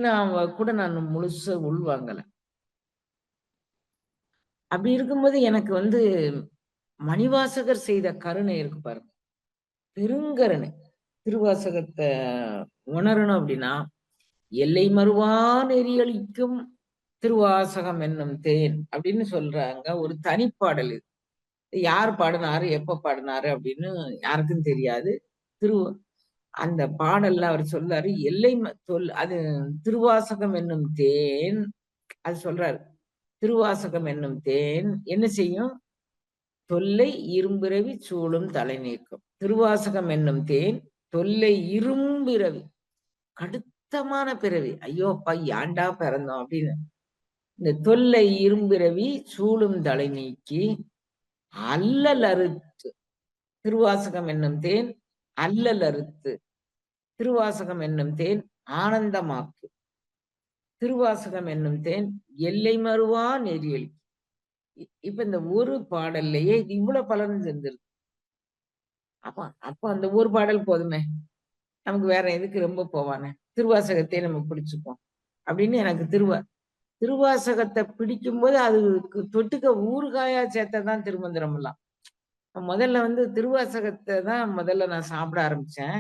அப்படின்னு கூட நான் முழுசா உள்வாங்கல. அப்படி இருக்கும்போது எனக்கு வந்து மணிவாசகர் செய்த கருணை இருக்கு பாருங்க. பெருங்கருணை. திருவாசகத்த உணரணும் அப்படின்னா, "எல்லை மறுவா நெறியளிக்கும் திருவாசகம் என்னும் தேன்" அப்படின்னு சொல்றாங்க. ஒரு தனிப்பாடல் இது. யார் பாடுனாரு, எப்ப பாடுனாரு அப்படின்னு யாருக்கும் தெரியாது. திரு அந்த பாடல்ல அவர் சொல்றாரு, "எல்லை அது திருவாசகம் என்னும் தேன்" அது சொல்றாரு. திருவாசகம் என்னும் தேன் என்ன செய்யும்? தொல்லை இரும்பிறவி சூழும் தலை நீக்கும். திருவாசகம் என்னும் தேன் தொல்லை இரும்பிறவி. கடுத்தமான பிறவி. ஐயோ! அப்பா ஏன்டா பிறந்தோம் அப்படின்னு. இந்த தொல்லை இரும்பிறவி சூழும் தலை நீக்கி அல்லல் அறுத்து திருவாசகம் என்னும் தேன் அல்லல் அறுத்து திருவாசகம் என்னும் தேன் ஆனந்தமாக்கு திருவாசகம் என்னும் தேன் எல்லை மறுவா நெறியல். இப்ப இந்த ஒரு பாடல்லையே இது இவ்வளவு பலன் செஞ்சிருக்கு. அப்ப அப்ப அந்த ஒரு பாடல் போதுமே. நமக்கு வேற எதுக்கு ரொம்ப போவானே. திருவாசகத்தையே நம்ம பிடிச்சுப்போம். அப்படின்னு எனக்கு திருவாசகத்தை பிடிக்கும்போது அதுக்கு தொட்டுக்க ஊறுகாயா சேர்த்ததான் திருமந்திரம் எல்லாம். முதல்ல வந்து திருவாசகத்தை தான் முதல்ல நான் சாப்பிட ஆரம்பிச்சேன்.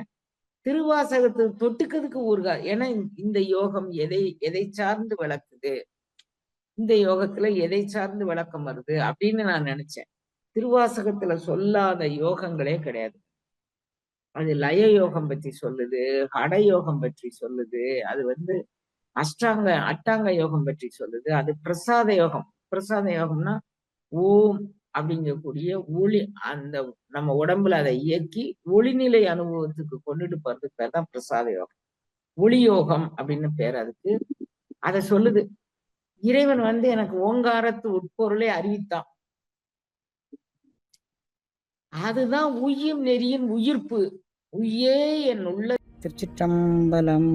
திருவாசகத்துக்கு தொட்டுக்கிறதுக்கு ஊறுகாய். ஏன்னா இந்த யோகம் எதை எதை சார்ந்து விளக்குது? இந்த யோகத்துல எதை சார்ந்து விளக்கம் வருது? அப்படின்னு நான் நினைச்சேன். திருவாசகத்துல சொல்லாத யோகங்களே கிடையாது. அது லய யோகம் பற்றி சொல்லுது, ஹட யோகம் பற்றி சொல்லுது, அது வந்து அட்டாங்க யோகம் பற்றி சொல்லுது, அது பிரசாத யோகம். பிரசாத யோகம்னா ஓம் அப்படிங்கக்கூடிய ஒளி அந்த நம்ம உடம்புல அதை இயக்கி ஒளிநிலை அனுபவத்துக்கு கொண்டுட்டு போறதுக்கு பேர் தான் பிரசாத யோகம். ஒளி யோகம் அப்படின்னு பேர் அதுக்கு. அதை சொல்லுது. இறைவன் வந்து எனக்கு ஓங்காரத்து உட்பொருளை அறிவித்தான். அதுதான் உய்யும் நெறியின் உயிர்ப்பு. உய்யே என் உள்ள. திருச்சிற்றம்பலம்.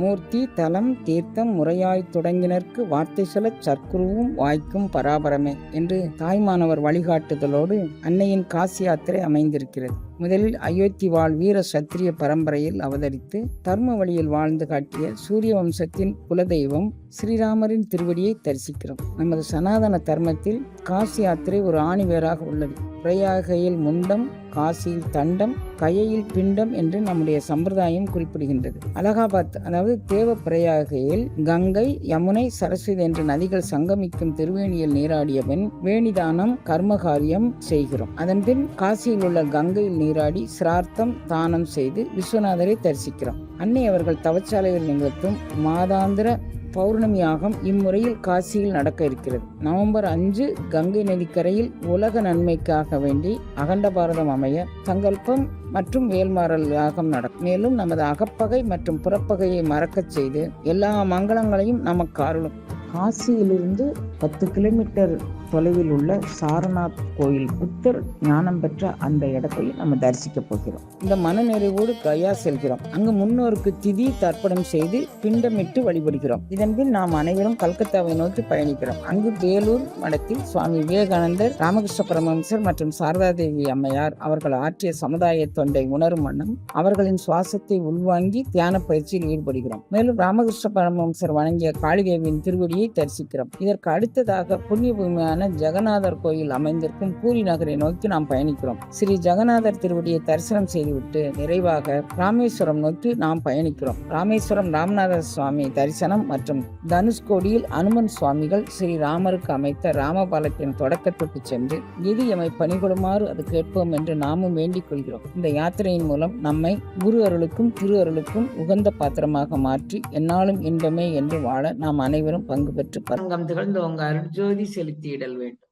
மூர்த்தி தலம் தீர்த்தம் முறையாய் தொடங்கினர்க்கு வார்த்தை சொல்லச் சற்குருவும் வாய்க்கும் பராபரமே என்று தாய்மானவர் வழிகாட்டுதலோடு அன்னையின் காசி யாத்திரை அமைந்திருக்கிறது. முதலில் அயோத்தி வாழ் வீர சத்திரிய பரம்பரையில் அவதரித்து தர்ம வழியில் வாழ்ந்து காட்டிய சூரிய வம்சத்தின் குலதெய்வம் ஸ்ரீராமரின் திருவடியை தரிசிக்கிறோம். நமது சனாதன தர்மத்தில் காசி யாத்திரை ஒரு ஆணிவேராக உள்ளது. பிரயாகையில் முண்டம், காசியில் தண்டம், கயையில் பிண்டம் என்று நம்முடைய சம்பிரதாயம் குறிப்பிடுகின்றது. அலகாபாத் அதாவது தேவ பிரயாகையில் கங்கை, யமுனை, சரஸ்வதி என்ற நதிகள் சங்கமிக்கும் திருவேணியில் நீராடியவன் வேணிதானம் கர்மகாரியம் செய்கிறோம். அதன்பின் காசியில் உள்ள கங்கையில் நீராடி சிரார்த்தம் தானம் செய்து விஸ்வநாதரை தரிசிக்கிறோம். அன்னை அவர்கள் தவச்சாலையில் நிகழ்த்தும் மாதாந்திர பௌர்ணமியாகம் இம்முறையில் காசியில் நடக்க இருக்கிறது. நவம்பர் 5 கங்கை நதிக்கரையில் உலக நன்மைக்காக வேண்டி அகண்ட பாரதம் அமைய சங்கல்பம் மற்றும் வேல்மாறல் யாகம் நடக்கும். மேலும் நமது அகப்பகை மற்றும் புறப்பகையை மறக்கச் செய்து எல்லா மங்களங்களையும் நமக்கு அருளும். காசியிலிருந்து 10 கிலோமீட்டர் தொலைவில் உள்ள சாரநாத் கோயில் புத்தர் ஞானம் பெற்ற அந்த இடத்தை நம்ம தரிசிக்க போகிறோம். இந்த மனநிறைவோடு கயா செல்கிறோம். அங்கு முன்னோருக்கு திதி தர்ப்பணம் செய்து பிண்டமிட்டு வழிபடுகிறோம். இதன்பின் நாம் அனைவரும் கல்கத்தாவை நோக்கி பயணிக்கிறோம். அங்கு வேலூர் மடத்தில் சுவாமி விவேகானந்தர், ராமகிருஷ்ண பரமஹம்சர் மற்றும் சாரதாதேவி அம்மையார் அவர்கள் ஆற்றிய சமுதாய தொண்டை உணரும் வண்ணம் அவர்களின் சுவாசத்தை உள்வாங்கி தியான பயிற்சியில் ஈடுபடுகிறோம். மேலும் ராமகிருஷ்ண பரமஹம்சர் வணங்கிய காளிதேவியின் திருவடியை தரிசிக்கிறோம். இதற்கு அடுத்ததாக புண்ணிய பூமியான ஜெகநாதர் கோயில் அமைந்திருக்கும் பூரி நகரை நோக்கி நாம் பயணிக்கிறோம். ஸ்ரீ ஜெகநாதர் திருவடியை தரிசனம் செய்துவிட்டு நிறைவாக ராமேஸ்வரம் நோக்கி நாம் பயணிக்கிறோம். ராமேஸ்வரம் ராமநாத சுவாமி தரிசனம் மற்றும் தனுஷ்கோடியில் அனுமன் சுவாமிகள் ஸ்ரீ ராமருக்கு அமைத்த ராமபாலத்தின் தொடக்கத்துக்கு சென்று எது எமை பணிகொடுமாறு அது கேட்போம் என்று நாமும் வேண்டிக் கொள்கிறோம். இந்த யாத்திரையின் மூலம் நம்மை குரு அருளுக்கும் திரு அருளுக்கும் உகந்த பாத்திரமாக மாற்றி எந்நாளும் இன்பமே என்று வாழ நாம் அனைவரும் பங்கு பெற்று பங்கம் திகழ்ந்து உங்க அருட்ஜோதி செலுத்தியிடல் வேண்டும்.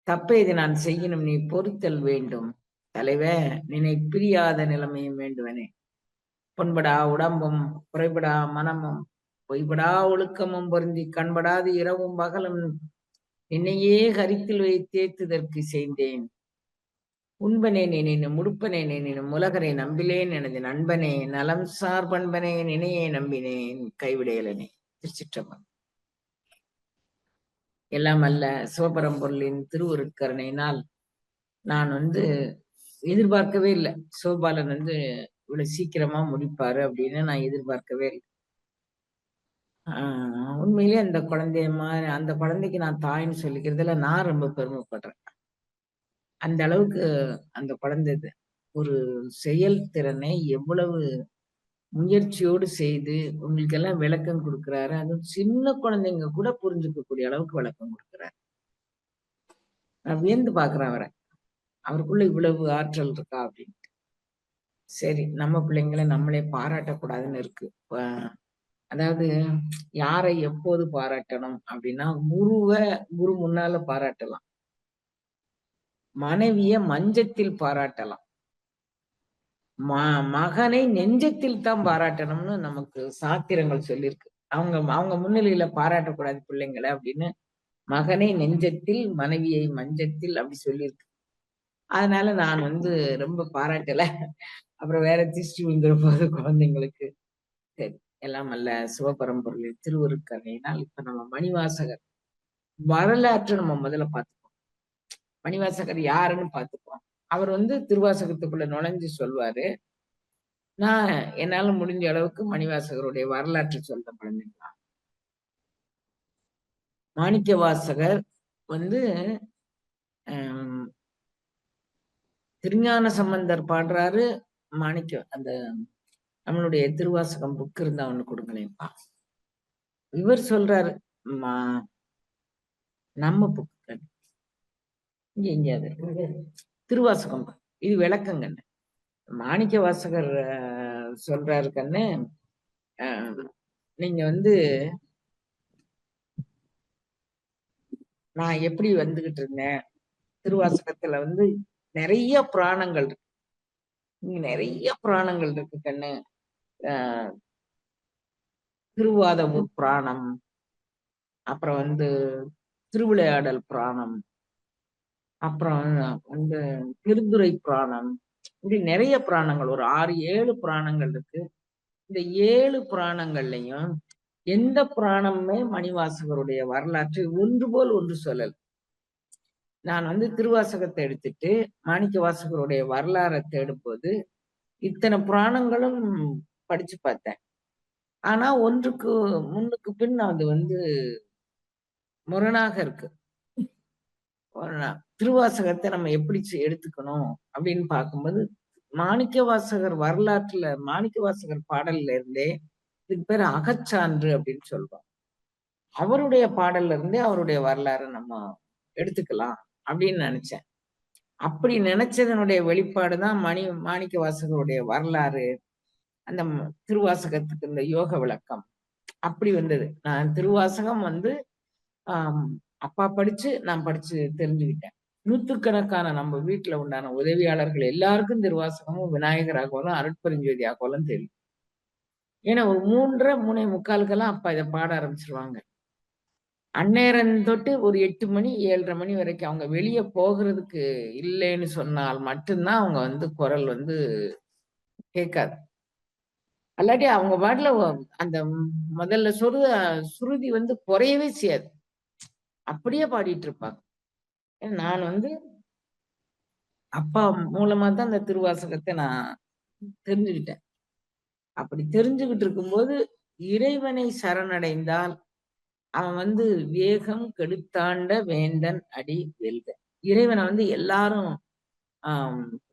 தப்பேது நான் செய்யணும் நீ பொறுத்தல் வேண்டும். தலைவே நினை பிரியாத நிலைமையும் வேண்டுவனே. பொன்படா உடம்பும் குறைபடா மனமும் பொய்படா ஒழுக்கமும் பொருந்தி கண்படாது இரவும் பகலும் நின்னையே கரித்தில் வைத்தேத்துதற்கு செய்தேன். உண்பனே நினைனும் முடுப்பனே நினைனும் உலகரை நம்பிலேன் எனது நண்பனே நலம் சார் பண்பனே நினையே நம்பினேன் கைவிடையலனே. திருச்சிற்றம்பலம். எல்லாம் அல்ல சிவபரம்பொருளின் திருவருட்கருணையினால் நான் வந்து எதிர்பார்க்கவே இல்லை. சிவபாலன் வந்து இவ்வளவு சீக்கிரமா முடிப்பாரு அப்படின்னு நான் எதிர்பார்க்கவே இல்லை. உண்மையிலேயே அந்த குழந்தைய மாதிரி அந்த குழந்தைக்கு நான் தாய்ன்னு சொல்லிக்கிறதுல நான் ரொம்ப பெருமைப்படுறேன். அந்த அளவுக்கு அந்த குழந்தை ஒரு செயல்திறனை எவ்வளவு முயற்சியோடு செய்து உங்களுக்கெல்லாம் விளக்கம் குடுக்குறாரு. அதுவும் சின்ன குழந்தைங்க கூட புரிஞ்சுக்கக்கூடிய அளவுக்கு விளக்கம் குடுக்குறாரு. நான் வியந்து பார்க்குறேன் அவர. அவருக்குள்ள இவ்வளவு ஆற்றல் இருக்கா அப்படின்னு. சரி, நம்ம பிள்ளைங்கள நம்மளே பாராட்டக்கூடாதுன்னு இருக்கு. அதாவது யாரை எப்போது பாராட்டணும் அப்படின்னா, குரு முன்னால பாராட்டலாம். மனைவிய மஞ்சத்தில் பாராட்டலாம். மகனை நெஞ்சத்தில் தான் பாராட்டணும்னு நமக்கு சாத்திரங்கள் சொல்லியிருக்கு. அவங்க அவங்க முன்னிலையில பாராட்டக்கூடாது பிள்ளைங்கள அப்படின்னு மகனை நெஞ்சத்தில், மனைவியை மஞ்சத்தில் அப்படி சொல்லியிருக்கு. அதனால நான் ரொம்ப பாராட்டல. அப்புறம் வேற திருஷ்டி விழுந்துற போது குழந்தைங்களுக்கு. சரி, எல்லாம் அல்ல சிவபரம்பொருளின் திருவருட்கருணையினால் இப்ப நம்ம மணிவாசகர் வரலாற்றை நம்ம முதல்ல பார்த்துப்போம். மணிவாசகர் யாருன்னு பார்த்துப்போம். அவர் திருவாசகத்துக்குள்ள நுழைஞ்சு சொல்வாரு. நான் என்னால முடிஞ்ச அளவுக்கு மணிவாசகருடைய வரலாற்று சொல்றேன் குழந்தைங்களா. மாணிக்கவாசகர் வந்து ஆஹ் திருஞான சம்பந்தர் பாடுறாரு. அந்த நம்மளுடைய திருவாசகம் புக் இருந்தா ஒண்ணு கொடுங்களேன்ப்பா. இவர் சொல்றாரு நம்ம புக்கு இங்க எங்கேயாவது திருவாசகம் இது விளக்கங்க. மாணிக்க வாசகர் சொல்றாரு கண்ணு, நீங்க நான் எப்படி வந்துகிட்டு இருந்தேன். திருவாசகத்துல நிறைய புராணங்கள் இருக்கு. இங்க நிறைய புராணங்கள் இருக்கு கண்ணு. திருவாதவூர் புராணம், அப்புறம் திருவிளையாடல் புராணம், அப்புறம் திருந்துறை புராணம், இப்படி நிறைய புராணங்கள் ஒரு 6-7 புராணங்கள் இருக்கு. இந்த 7 புராணங்கள்லயும் எந்த புராணமுமே மணிவாசகருடைய வரலாற்றை ஒன்று போல் ஒன்று சொல்லல. நான் திருவாசகத்தை எடுத்துட்டு மாணிக்க வாசகருடைய வரலாறை தேடும்போது இத்தனை புராணங்களும் படிச்சு பார்த்தேன். ஆனா ஒன்றுக்கு முன்னுக்கு பின் அது முரணாக இருக்கு. திருவாசகத்தை நம்ம எப்படி எடுத்துக்கணும் அப்படின்னு பார்க்கும்போது மாணிக்க வாசகர் வரலாற்றுல மாணிக்க வாசகர் பாடல்ல இருந்தே இதுக்கு பேர் அகச்சான்று அப்படின்னு சொல்றோம். அவருடைய பாடல்ல இருந்தே அவருடைய வரலாறு நம்ம எடுத்துக்கலாம் அப்படின்னு நினைச்சேன். அப்படி நினைச்சதனுடைய வெளிப்பாடுதான் மாணிக்க வாசகருடைய வரலாறு. அந்த திருவாசகத்துக்கு இந்த யோக விளக்கம் அப்படி வந்தது. நான் திருவாசகம் அப்பா படிச்சு நான் படிச்சு தெரிஞ்சுக்கிட்டேன். நூற்றுக்கணக்கான நம்ம வீட்டுல உண்டான உதவியாளர்கள் எல்லாருக்கும் திருவாசகமும் விநாயகராகவும் அருட்பெருஞ்சோதியாகவும் தெரியும். ஏன்னா ஒரு 3:30 அப்பா இதை பாட ஆரம்பிச்சிருவாங்க. அந்நேரம் தொட்டு ஒரு 8 மணி 7:30 மணி வரைக்கும் அவங்க வெளியே போகிறதுக்கு இல்லைன்னு சொன்னால் மட்டும்தான் அவங்க குரல் கேட்காது. அல்லாட்டி அவங்க பாட்டுல அந்த முதல்ல சுருதி குறையவே செய்யாது. அப்படியே பாடிட்டு இருப்பாங்க. நான் அப்பா மூலமா தான் அந்த திருவாசகத்தை நான் தெரிஞ்சுக்கிட்டேன். அப்படி தெரிஞ்சுக்கிட்டு இருக்கும்போது இறைவனை சரணடைந்தால் அவன் வேகம் கெடுத்தாண்ட வேந்தன் அடி வெல்க. இறைவனை எல்லாரும்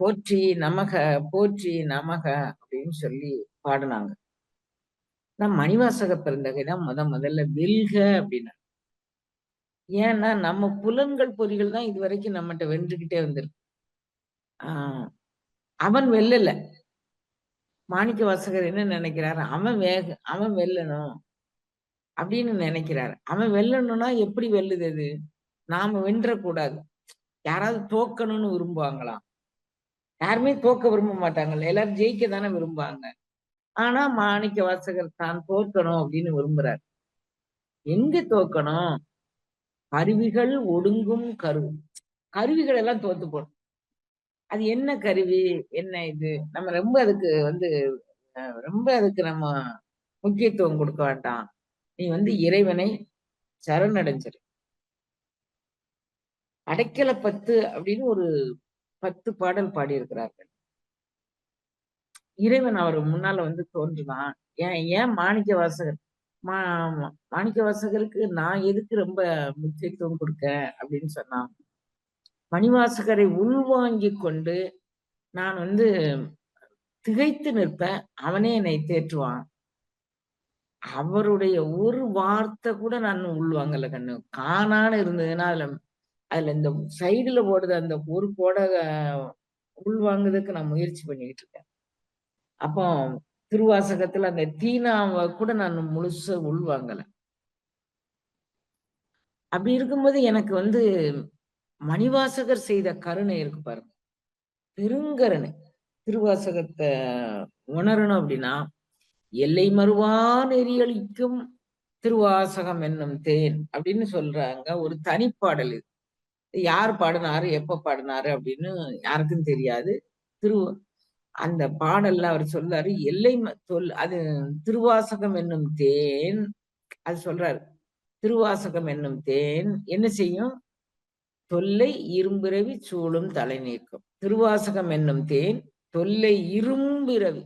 போற்றி நமக போற்றி நமக அப்படின்னு சொல்லி பாடினாங்க. நான் மணிவாசக பெருந்தகைதான் முதல்ல வெல்க அப்படின்னா. ஏன்னா நம்ம புலன்கள் பொறிகள் தான் இதுவரைக்கும் நம்மகிட்ட வென்றுகிட்டே வந்திருக்கு. அவன் வெல்லல. மாணிக்க வாசகர் என்ன நினைக்கிறாரு, அவன் வெல்லணும் அப்படின்னு நினைக்கிறாரு. அவன் வெல்லணும்னா எப்படி வெல்லுது அது? நாம வென்றக்கூடாது. யாராவது தோக்கணும்னு விரும்புவாங்களா? யாருமே தோக்க விரும்ப மாட்டாங்கல்ல. எல்லாரும் ஜெயிக்க தானே விரும்புவாங்க. ஆனா மாணிக்க வாசகர் தான் தோக்கணும் அப்படின்னு விரும்புறாரு. எங்க தோக்கணும்? கருவிகள் ஒடுங்கும் கருவிகள் எல்லாம் தோத்து போடும். அது என்ன கருவி, என்ன இது? நம்ம ரொம்ப அதுக்கு நம்ம முக்கியத்துவம் கொடுக்க வேண்டாம். நீ இறைவனை சரணடைஞ்சிரு. அடைக்கல 10 அப்படின்னு ஒரு 10 பாடல் பாடியிருக்கிறார்கள். இறைவன் அவர் முன்னால தோன்றுவான். ஏன் மாணிக்க வாசகர் மா மாணிக்கவாசகருக்கு நான் எதுக்கு ரொம்ப முக்கியத்துவம் குடுக்கேன் அப்படின்னு சொன்னா, மணிவாசகரை உள்வாங்கிக் கொண்டு நான் வந்து திகைத்து நிற்பேன். அவனே என்னை தேற்றுவான். அவருடைய ஒரு வார்த்தை கூட நான் உள்வாங்கல கண்ணு. காணான்னு இருந்ததுன்னா, அதுல அதுல இந்த சைடுல போடுத அந்த ஒரு கோட உள்வாங்குறதுக்கு நான் முயற்சி பண்ணிக்கிட்டு இருக்கேன். அப்போ திருவாசகத்துல அந்த தீனாவ கூட நான் முழுசா உள்வாங்கல. அப்படி இருக்கும்போது எனக்கு வந்து மணிவாசகர் செய்த கருணை இருக்கு பாருங்க. பெருங்கருணை. திருவாசகத்த உணரணும் அப்படின்னா, "எல்லை மறுவா நெறியளிக்கும் திருவாசகம் என்னும் தேன்" அப்படின்னு சொல்றாங்க. ஒரு தனிப்பாடல் இது. யார் பாடுனாரு, எப்ப பாடுனாரு அப்படின்னு யாருக்கும் தெரியாது. திரு அந்த பாடல்ல அவர் சொல்றாரு, "எல்லை அது திருவாசகம் என்னும் தேன்" அது சொல்றாரு. "திருவாசகம் என்னும் தேன் என்ன செய்யும்? தொல்லை இரும்பிறவி சூழும் தலை நீக்கும்." திருவாசகம் என்னும் தேன் தொல்லை இரும்பிறவி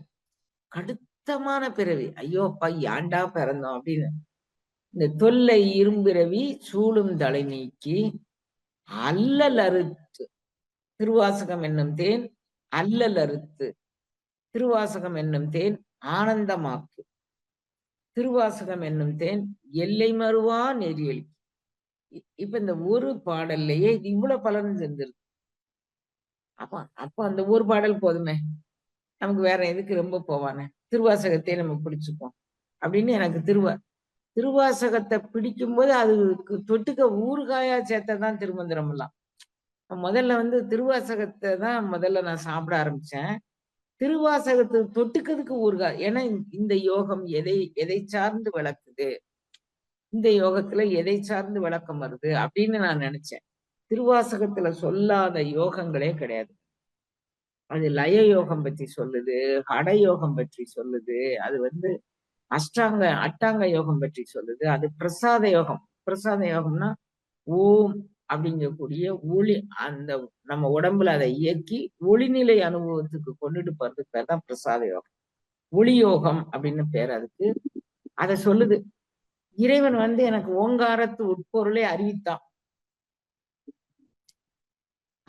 கடுத்தமான பிறவி. ஐயோ! அப்பா ஏன்டா பிறந்தோம் அப்படின்னு. இந்த தொல்லை இரும்பிறவி சூழும் தலை நீக்கி அல்லல் அறுத்து திருவாசகம் என்னும் தேன் அல்லல் அறுத்து திருவாசகம் என்னும் தேன் ஆனந்தமாக்கு திருவாசகம் என்னும் தேன் எல்லை மறுவா நெறியல். இப்ப இந்த ஒரு பாடல்லையே இது இவ்வளவு பலன் செஞ்சிருக்கு. அப்ப அப்ப அந்த ஒரு பாடல் போதுமே. நமக்கு வேற எதுக்கு ரொம்ப போவானே. திருவாசகத்தையே நம்ம பிடிச்சுப்போம். அப்படின்னு எனக்கு திருவாசகத்த பிடிக்கும்போது அதுக்கு தொட்டுக்க ஊறுகாயா சேர்த்ததுதான் திருமந்திரம்லாம். முதல்ல வந்து திருவாசகத்த தான் முதல்ல நான் சாப்பிட ஆரம்பிச்சேன். திருவாசகத்துக்கு தொட்டுக்கிறதுக்கு ஊறுகாய். ஏன்னா இந்த யோகம் எதை எதை சார்ந்து விளக்குது? இந்த யோகத்துல எதை சார்ந்து விளக்கம் வருது? அப்படின்னு நான் நெனச்சேன். திருவாசகத்துல சொல்லாத யோகங்களே கிடையாது. அது லய யோகம் பத்தி சொல்லுது, ஹட யோகம் பற்றி சொல்லுது. அது வந்து அட்டாங்க யோகம் பற்றி சொல்லுது. அது பிரசாத யோகம். பிரசாத யோகம்னா, ஓம் அப்படிங்கக்கூடிய ஒளி அந்த நம்ம உடம்புல அத இயக்கி ஒளிநிலை அனுபவத்துக்கு கொண்டுட்டு போறதுக்கு பேர் தான் பிரசாத யோகம். ஒளி யோகம் அப்படின்னு பேர் அதுக்கு. அத சொல்லுது. இறைவன் வந்து எனக்கு ஓங்காரத்து உட்பொருளை அறிவித்தான்.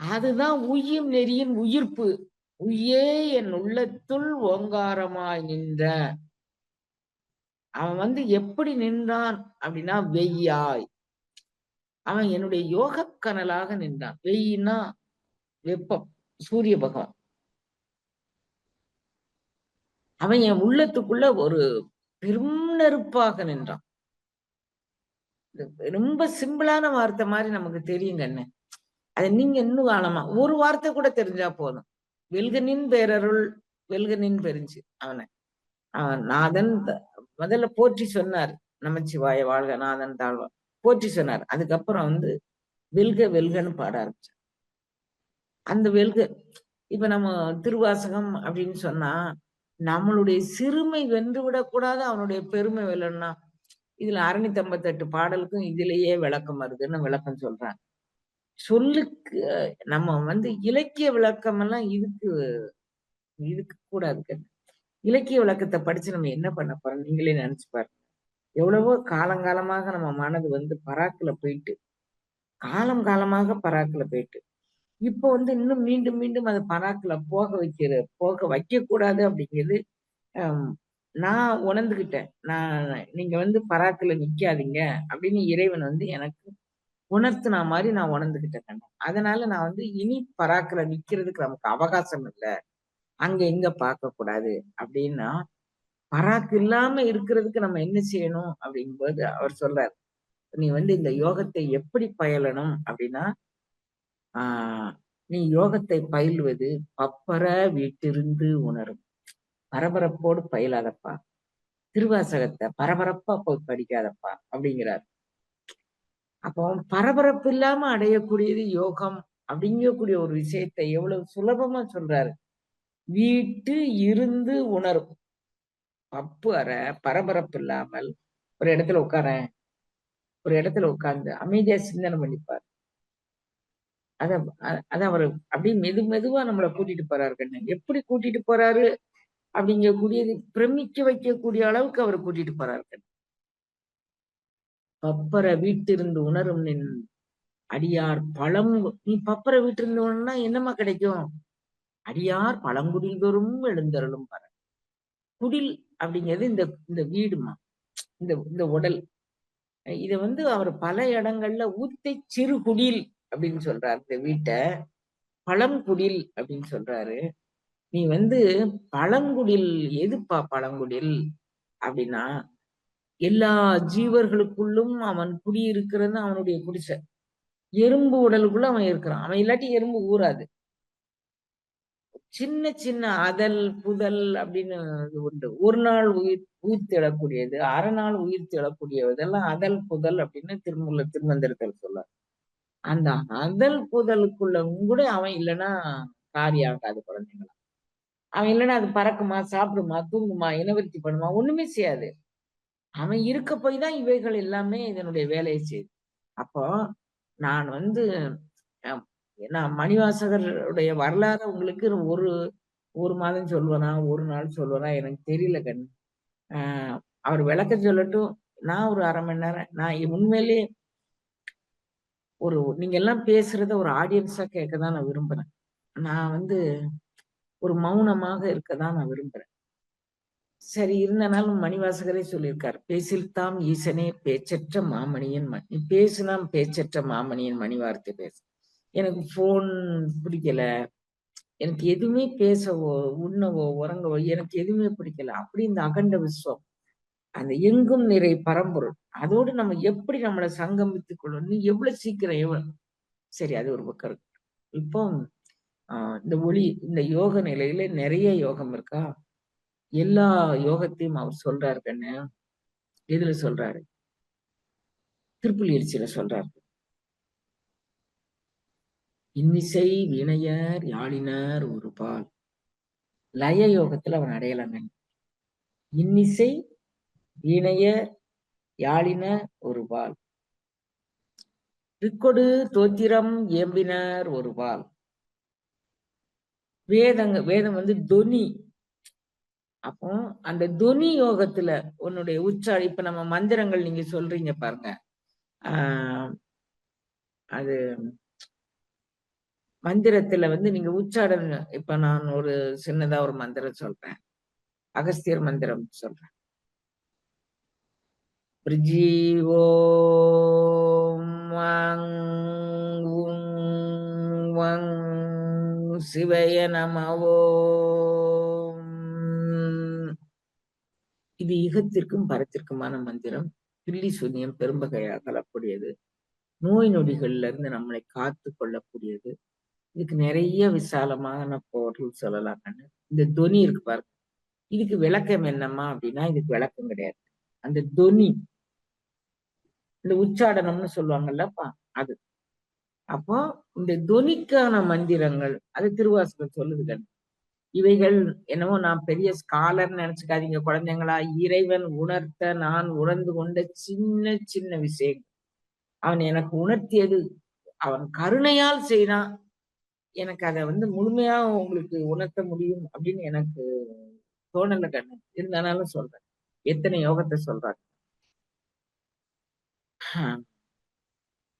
அதுதான் உய்யும் நெறியின் உயிர்ப்பு. உய்யே என் உள்ளத்துள் ஓங்காரமாய் நின்ற. அவன் வந்து எப்படி நின்றான் அப்படின்னா வெய்யாய். அவன் என்னுடைய யோகக் கனலாக நின்றான். வெய்யின்னா வெப்பம். சூரிய பகவான். அவன் என் உள்ளத்துக்குள்ள ஒரு பெரும் நெருப்பாக நின்றான். இது ரொம்ப சிம்பிளான வார்த்தை மாரி நமக்கு தெரியுங்க அண்ணே. அத நீங்க இன்னும் ஆழமா ஒரு வார்த்தை கூட தெரிஞ்சா போதும். "வெல்க பேரருள் வெல்க பெருஞ்சு" அவன. அவன் நாதன் முதல்ல போற்றி சொன்னாரு. நமச்சிவாய வாழ்க நாதன் தாழ்வா. போற்றி சொன்னாரு. அதுக்கப்புறம் வந்து வெல்க வெல்கன்னு பாட ஆரம்பிச்சார். அந்த வெல்க இப்ப நம்ம திருவாசகம் அப்படின்னு சொன்னா, நம்மளுடைய சிறுமை வென்று விடக்கூடாது அவனுடைய பெருமை வெல்லணும்னா, இதுல 658 பாடலுக்கும் இதிலேயே விளக்கம் வருதுன்னு விளக்கம் சொல்றாங்க. சொல்லுக்கு நம்ம வந்து இலக்கிய விளக்கம் எல்லாம் இதுக்கு இதுக்கு கூடாதுங்க. இலக்கிய விளக்கத்த படிச்சு நம்ம என்ன பண்ண போறோம்? நீங்களே நெனச்சு பாருங்க. எவ்வளவோ காலங்காலமாக நம்ம மனது வந்து பராக்குல போயிட்டு, காலம் காலமாக பராக்குல போயிட்டு, இப்போ வந்து இன்னும் மீண்டும் மீண்டும் அத பராக்குல போக வைக்கக்கூடாது அப்படிங்கிறது, அம் நான் உணர்ந்துகிட்டேன். நீங்க வந்து பராக்குல நிக்காதீங்க அப்படின்னு இறைவன் வந்து எனக்கு உணர்த்துனா மாரி நான் உணர்ந்துகிட்டேன் கண்ணு. அதனால நான் வந்து இனி பராக்குல நிக்கிறதுக்கு நமக்கு அவகாசம் இல்ல. அங்க இங்க பார்க்கக்கூடாது அப்படின்னா, பராக்கு இல்லாம இருக்கிறதுக்கு நம்ம என்ன செய்யணும் அப்படிங்கும்போது அவர் சொல்றார். நீ வந்து இந்த யோகத்தை எப்படி பயிலணும் அப்படின்னா, ஆ நீ யோகத்தை பயில்வது பப்பர வீட்டிருந்து உணரும். பரபரப்போடு பயிலாதப்பா. திருவாசகத்த பரபரப்பா போய் படிக்காதப்பா அப்படிங்கிறார். அப்போ பரபரப்பு இல்லாம அடையக்கூடியது யோகம் அப்படிங்கக்கூடிய ஒரு விஷயத்தை எவ்வளவு சுலபமா சொல்றாரு. வீட்டு இருந்து உணரும். பப்பு அற பரபரப்பு இல்லாமல் ஒரு இடத்துல உட்காரேன். ஒரு இடத்துல உட்கார்ந்து அமைதியா சிந்தனை பண்ணிப்பார். அத அத அவரு அப்படியே மெதுவா நம்மள கூட்டிட்டு போறாரு கண்ணு. எப்படி கூட்டிட்டு போறாரு அப்படிங்கக்கூடியது பிரமிக்க வைக்கக்கூடிய அளவுக்கு அவரு கூட்டிட்டு போறாரு கண்ணு. பப்பர வீட்டிருந்து உணரும் நின் அடியார் நீ பப்பர வீட்டிருந்து உணர்னா என்னம்மா கிடைக்கும்? அடியார் பழங்குடில் தோறும் எழுந்தருளும் பாரு. குடில் அப்படிங்கிறது இந்த இந்த வீடுமா, இந்த இந்த உடல். இத வந்து அவர் பல இடங்கள்ல ஊத்தை சிறுகுடில் அப்படின்னு சொல்றாரு. இந்த வீட்டை பழங்குடில் அப்படின்னு சொல்றாரு. நீ வந்து பழங்குடில், எதுப்பா பழங்குடில் அப்படின்னா, எல்லா ஜீவர்களுக்குள்ளும் அவன் குடியிருக்கிறது அவனுடைய குடிசை. எறும்பு உடலுக்குள்ள அவன் இருக்கிறான். அவன் இல்லாட்டி எறும்பு ஊராது. சின்ன சின்ன அதல், புதல் அப்படின்னு உண்டு. ஒரு நாள் உயிர்த்து எழக்கூடியது, அரை நாள் உயிர்த்து எழக்கூடியது, இதெல்லாம் அதல், புதல் அப்படின்னு திருமந்திரத்தில் சொல்றார். அந்த அதல் புதலுக்குள்ள கூட அவன் இல்லைன்னா காரியம் ஆகாது குழந்தைங்களா. அவன் இல்லைன்னா அது பறக்குமா, சாப்பிடுமா, தூங்குமா, இனவிருத்தி பண்ணுமா, ஒண்ணுமே செய்யாது. அவன் இருக்க போய் தான் இவைகள் எல்லாமே இதனுடைய வேலையை செய்யுது. அப்போ நான் வந்து அஹ், நான் மணிவாசகருடைய வரலாறு உங்களுக்கு ஒரு ஒரு மாதம் சொல்லுவேனா, ஒரு நாள் சொல்லுவேனா எனக்கு தெரியல கண்ணு. ஆஹ் அவர் விளக்கம் சொல்லட்டும். நான் ஒரு 1/2 மணி நேரம் நான் உண்மையிலேயே நீங்க எல்லாம் பேசுறத ஒரு ஆடியன்ஸா கேட்கதான் நான் விரும்புறேன். நான் வந்து ஒரு மௌனமாக இருக்கதான் நான் விரும்புறேன். சரி இருந்தனாலும் மணிவாசகரே சொல்லியிருக்கார். பேசில்தாம் ஈசனே பேச்சற்ற மாமணியின் நீ பேசுனா பேச்சற்ற மாமணியின் மணி வார்த்தை பேசு. எனக்கு போன் பிடிக்கல. எனக்கு எதுவுமே பேசவோ, உண்ணவோ, உறங்கவோ எனக்கு எதுவுமே பிடிக்கல. அப்படி இந்த அகண்ட விஸ்வம், அந்த எங்கும் நிறை பரம்பொருள், அதோடு நம்ம எப்படி நம்மளை சங்கமித்துக் கொள்ளணும், நீ எவ்வளவு சீக்கிரம் சரி அது ஒரு பக்கம் இருக்கு. இப்போ இந்த இந்த யோக நிலையில நிறைய யோகம் இருக்கா? எல்லா யோகத்தையும் அவர் சொல்றாரு கண்ணு. எதுல சொல்றாரு? திருப்புலி எழுச்சியில சொல்றாரு. இன்னிசை வீணையர் யாழினர் ஒரு பால். லய யோகத்துல அவன் அடையலாங்க. இன்னிசை வீணையர் யாழினர் ஒரு பால். ரிக்கொடு தோத்திரம் ஏம்பினர் ஒரு பால். வேதம் வந்து தொனி. அப்போ அந்த தொனி யோகத்துல உன்னுடைய இப்ப நம்ம மந்திரங்கள் நீங்க சொல்றீங்க பாருங்க. அது மந்திரத்துல வந்து நீங்க உச்சாடன், இப்ப நான் ஒரு சின்னதா ஒரு மந்திரம் சொல்றேன். அகஸ்தியர் மந்திரம் சொல்றேன். சிவய நமவோ. இது யுகத்திற்கும் பரத்திற்குமான மந்திரம். பில்லி சூன்யம் பெரும்பகையாக கலக்கூடியது. நோய் நொடிகள்ல இருந்து நம்மளை காத்து கொள்ளக்கூடியது. இதுக்கு நிறைய விசாலமான பொருள் சொல்லலாம். இந்த தொனி இருக்கு பாருங்க. இதுக்கு விளக்கம் என்னம்மா அப்படின்னா, இதுக்கு விளக்கம் கிடையாது. அந்த தொனி, இந்த உச்சாடனம்னு சொல்லுவாங்கல்லப்பா அது. அப்போ இந்த தொனிக்கான மந்திரங்கள் அது திருவாசகம் சொல்லுது. இவைகள் என்னவோ நான் பெரிய ஸ்காலர்ன்னு நினைச்சுக்காதீங்க குழந்தைங்களா. இறைவன் உணர்த்த நான் உணர்ந்து கொண்ட சின்ன சின்ன விஷயம். அவன் எனக்கு உணர்த்தியது, அவன் கருணையால் செய்தான். எனக்கு அதை வந்து முழுமையா உங்களுக்கு உணர்த்த முடியும் அப்படின்னு எனக்கு தோணல கண்ணு. இருந்தாலும் சொல்றேன். எத்தனை யோகத்தை சொல்றாங்க.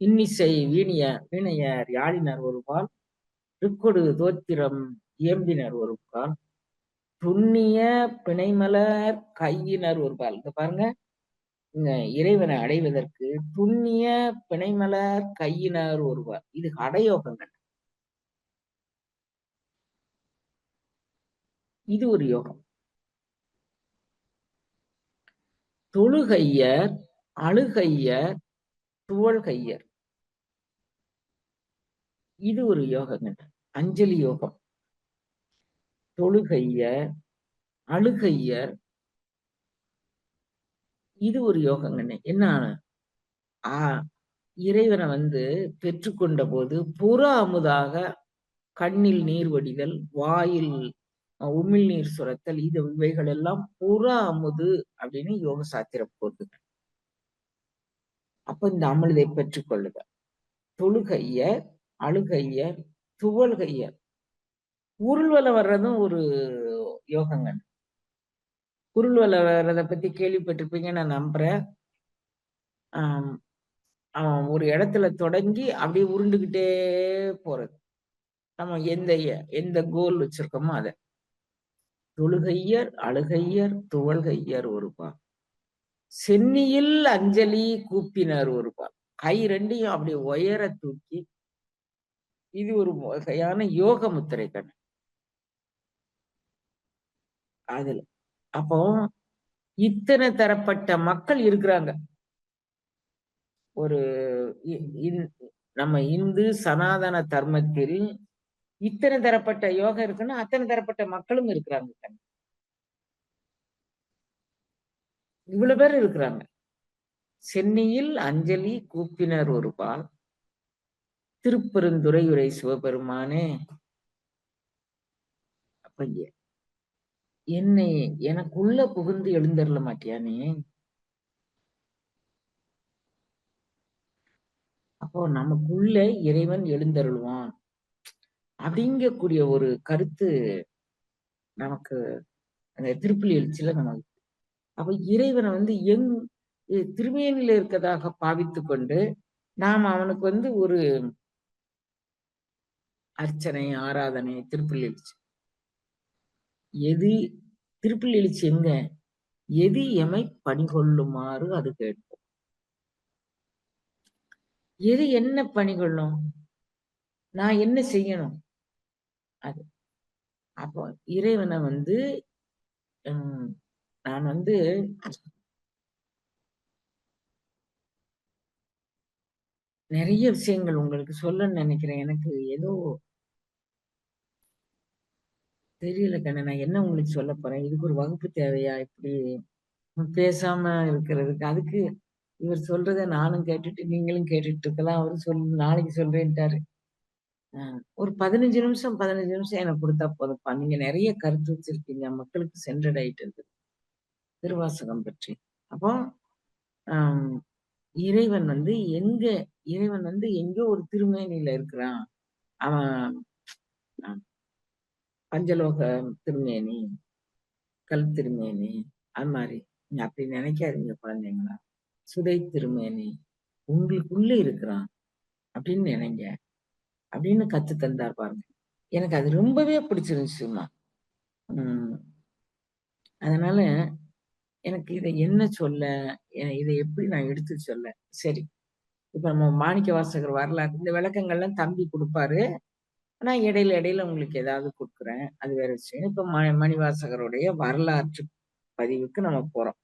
இன்னிசை வீணையர் யாழினர் ஒரு பால். ரிக்கொடு தோத்திரம் இயம்பினர் ஒரு பால். துண்ணிய பிணைமலர் கையினர் ஒரு பால். இங்க பாருங்க, இங்க இறைவனை அடைவதற்கு துண்ணிய பிணைமலர் கையினர் ஒரு பால். இது அடயோகங்கள். இது ஒரு யோகம். தொழுகையர், அழுகையர், துவள்கையர். இது ஒரு யோகங்கள். அஞ்சலி யோகம். தொழுகையர், அழுகையர், இது ஒரு யோகங்கண்ணே. என்ன இறைவனை வந்து பெற்றுக்கொண்ட போது புற அமுதாக கண்ணில் நீர் வடிதல், வாயில் உமிழ் நீர் சுரத்தல், இவைகள் எல்லாம் புற அமுது அப்படின்னு யோக சாத்திரம் போகுது. அப்ப இந்த அமிர்தை பெற்றுக் கொள்ளுதல். தொழுகையர், அழுகையர், துவள்கையர். உருள்வலை வர்றதும் ஒரு யோகங்கள். உருள்வலை வர்றதை பத்தி கேள்விப்பட்டிருப்பீங்க நான் நம்புறேன். ஆம், அவன் ஒரு இடத்துல தொடங்கி அப்படியே உருண்டுகிட்டே போறது. நம்ம எந்த கோல் வச்சிருக்கோமோ அத. தொழுகையர், அழுகையர், துவள்கையர் ஒருபால். சென்னியில் அஞ்சலி கூப்பினர் ஒருபால். கை 2யும் அப்படி உயர தூக்கி, இது ஒரு வகையான யோக முத்திரை கண்ணு. அதுல. அப்போ இத்தனை தரப்பட்ட மக்கள் இருக்கிறாங்க. ஒரு இ இன் நம்ம இந்து சனாதன தர்மத்தில் இத்தனை தரப்பட்ட யோகா இருக்குன்னா, அத்தனை தரப்பட்ட மக்களும் இருக்கிறாங்க கண்ணு. இவ்வளவு பேர் இருக்கிறாங்க. சென்னியில் அஞ்சலி கூப்பினர் ஒருபால். திருப்பெருந்துறையுரை சிவபெருமானே, அப்ப என்னை எனக்குள்ள புகுந்து எழுந்தருள மாட்டியா நீ? அப்போ நமக்குள்ள இறைவன் எழுந்தருளுவான். அப்படிங்கக்கூடிய ஒரு கருத்து நமக்கு அந்த திருப்பலி எழுச்சியில நமக்கு. அப்ப இறைவனை வந்து திருமேனில இருக்கதாக பாவித்துக் கொண்டு, நாம் அவனுக்கு வந்து ஒரு அர்ச்சனை, ஆராதனை, திருப்பலி எழுச்சி. எது திருப்பலி எழுச்சி எங்க? எது எமை பணிகொள்ளுமாறு அது கேட்கும். எது என்ன பணிகொள்ளும்? நான் என்ன செய்யணும்? அது. அப்போ இறைவனை வந்து நான் வந்து நிறைய விஷயங்கள் உங்களுக்கு சொல்லணும்னு நினைக்கிறேன். எனக்கு ஏதோ தெரியல கண்ணு. நான் என்ன உங்களுக்கு சொல்லப் போறேன்? இதுக்கு ஒரு வகுப்பு தேவையா? இப்படி பேசாம இருக்கிறதுக்கு. அதுக்கு இவர் சொல்றத நானும் கேட்டுட்டு, நீங்களும் கேட்டுட்டு இருக்கலாம். அவரு நாளைக்கு சொல்றேன்ட்டாரு. அ ஒரு 15 நிமிஷம் எனக்கு குடுத்தா போதும்ப்பா. நீங்க நெறைய கருத்து வச்சிருக்கீங்க. மக்களுக்கு சென்றடையிட்டது. திருவாசகம் பற்றி. அப்போ அம் இறைவன் வந்து இறைவன் வந்து எங்கோ ஒரு திருமேனியில இருக்கிறான். அவன் அ பஞ்சலோக திருமேனி, கல் திருமேனி, அது மாரி. நீங்க அப்படி நினைக்காதீங்க குழந்தைங்களா. சுதை திருமேனி, உங்களுக்குள்ள இருக்கிறான் அப்படின்னு நினைங்க. அப்படின்னு கத்து தந்தார் பாருங்க. எனக்கு அது ரொம்பவே பிடிச்சிருந்துச்சும்மா. ம். அதனால எனக்கு இத என்ன சொல்ல? இத எப்படி நான் எடுத்து சொல்ல? சரி. இப்ப நம்ம மாணிக்கவாசகர் வரலாறு இந்த விளக்கங்கள்லாம் தம்பி குடுப்பாரு. நான் இடையில இடையில உங்களுக்கு ஏதாவது குடுக்குறேன். அது வேற விஷயம். இப்ப மணிவாசகருடைய வரலாற்று பதிவுக்கு நம்ம போறோம்.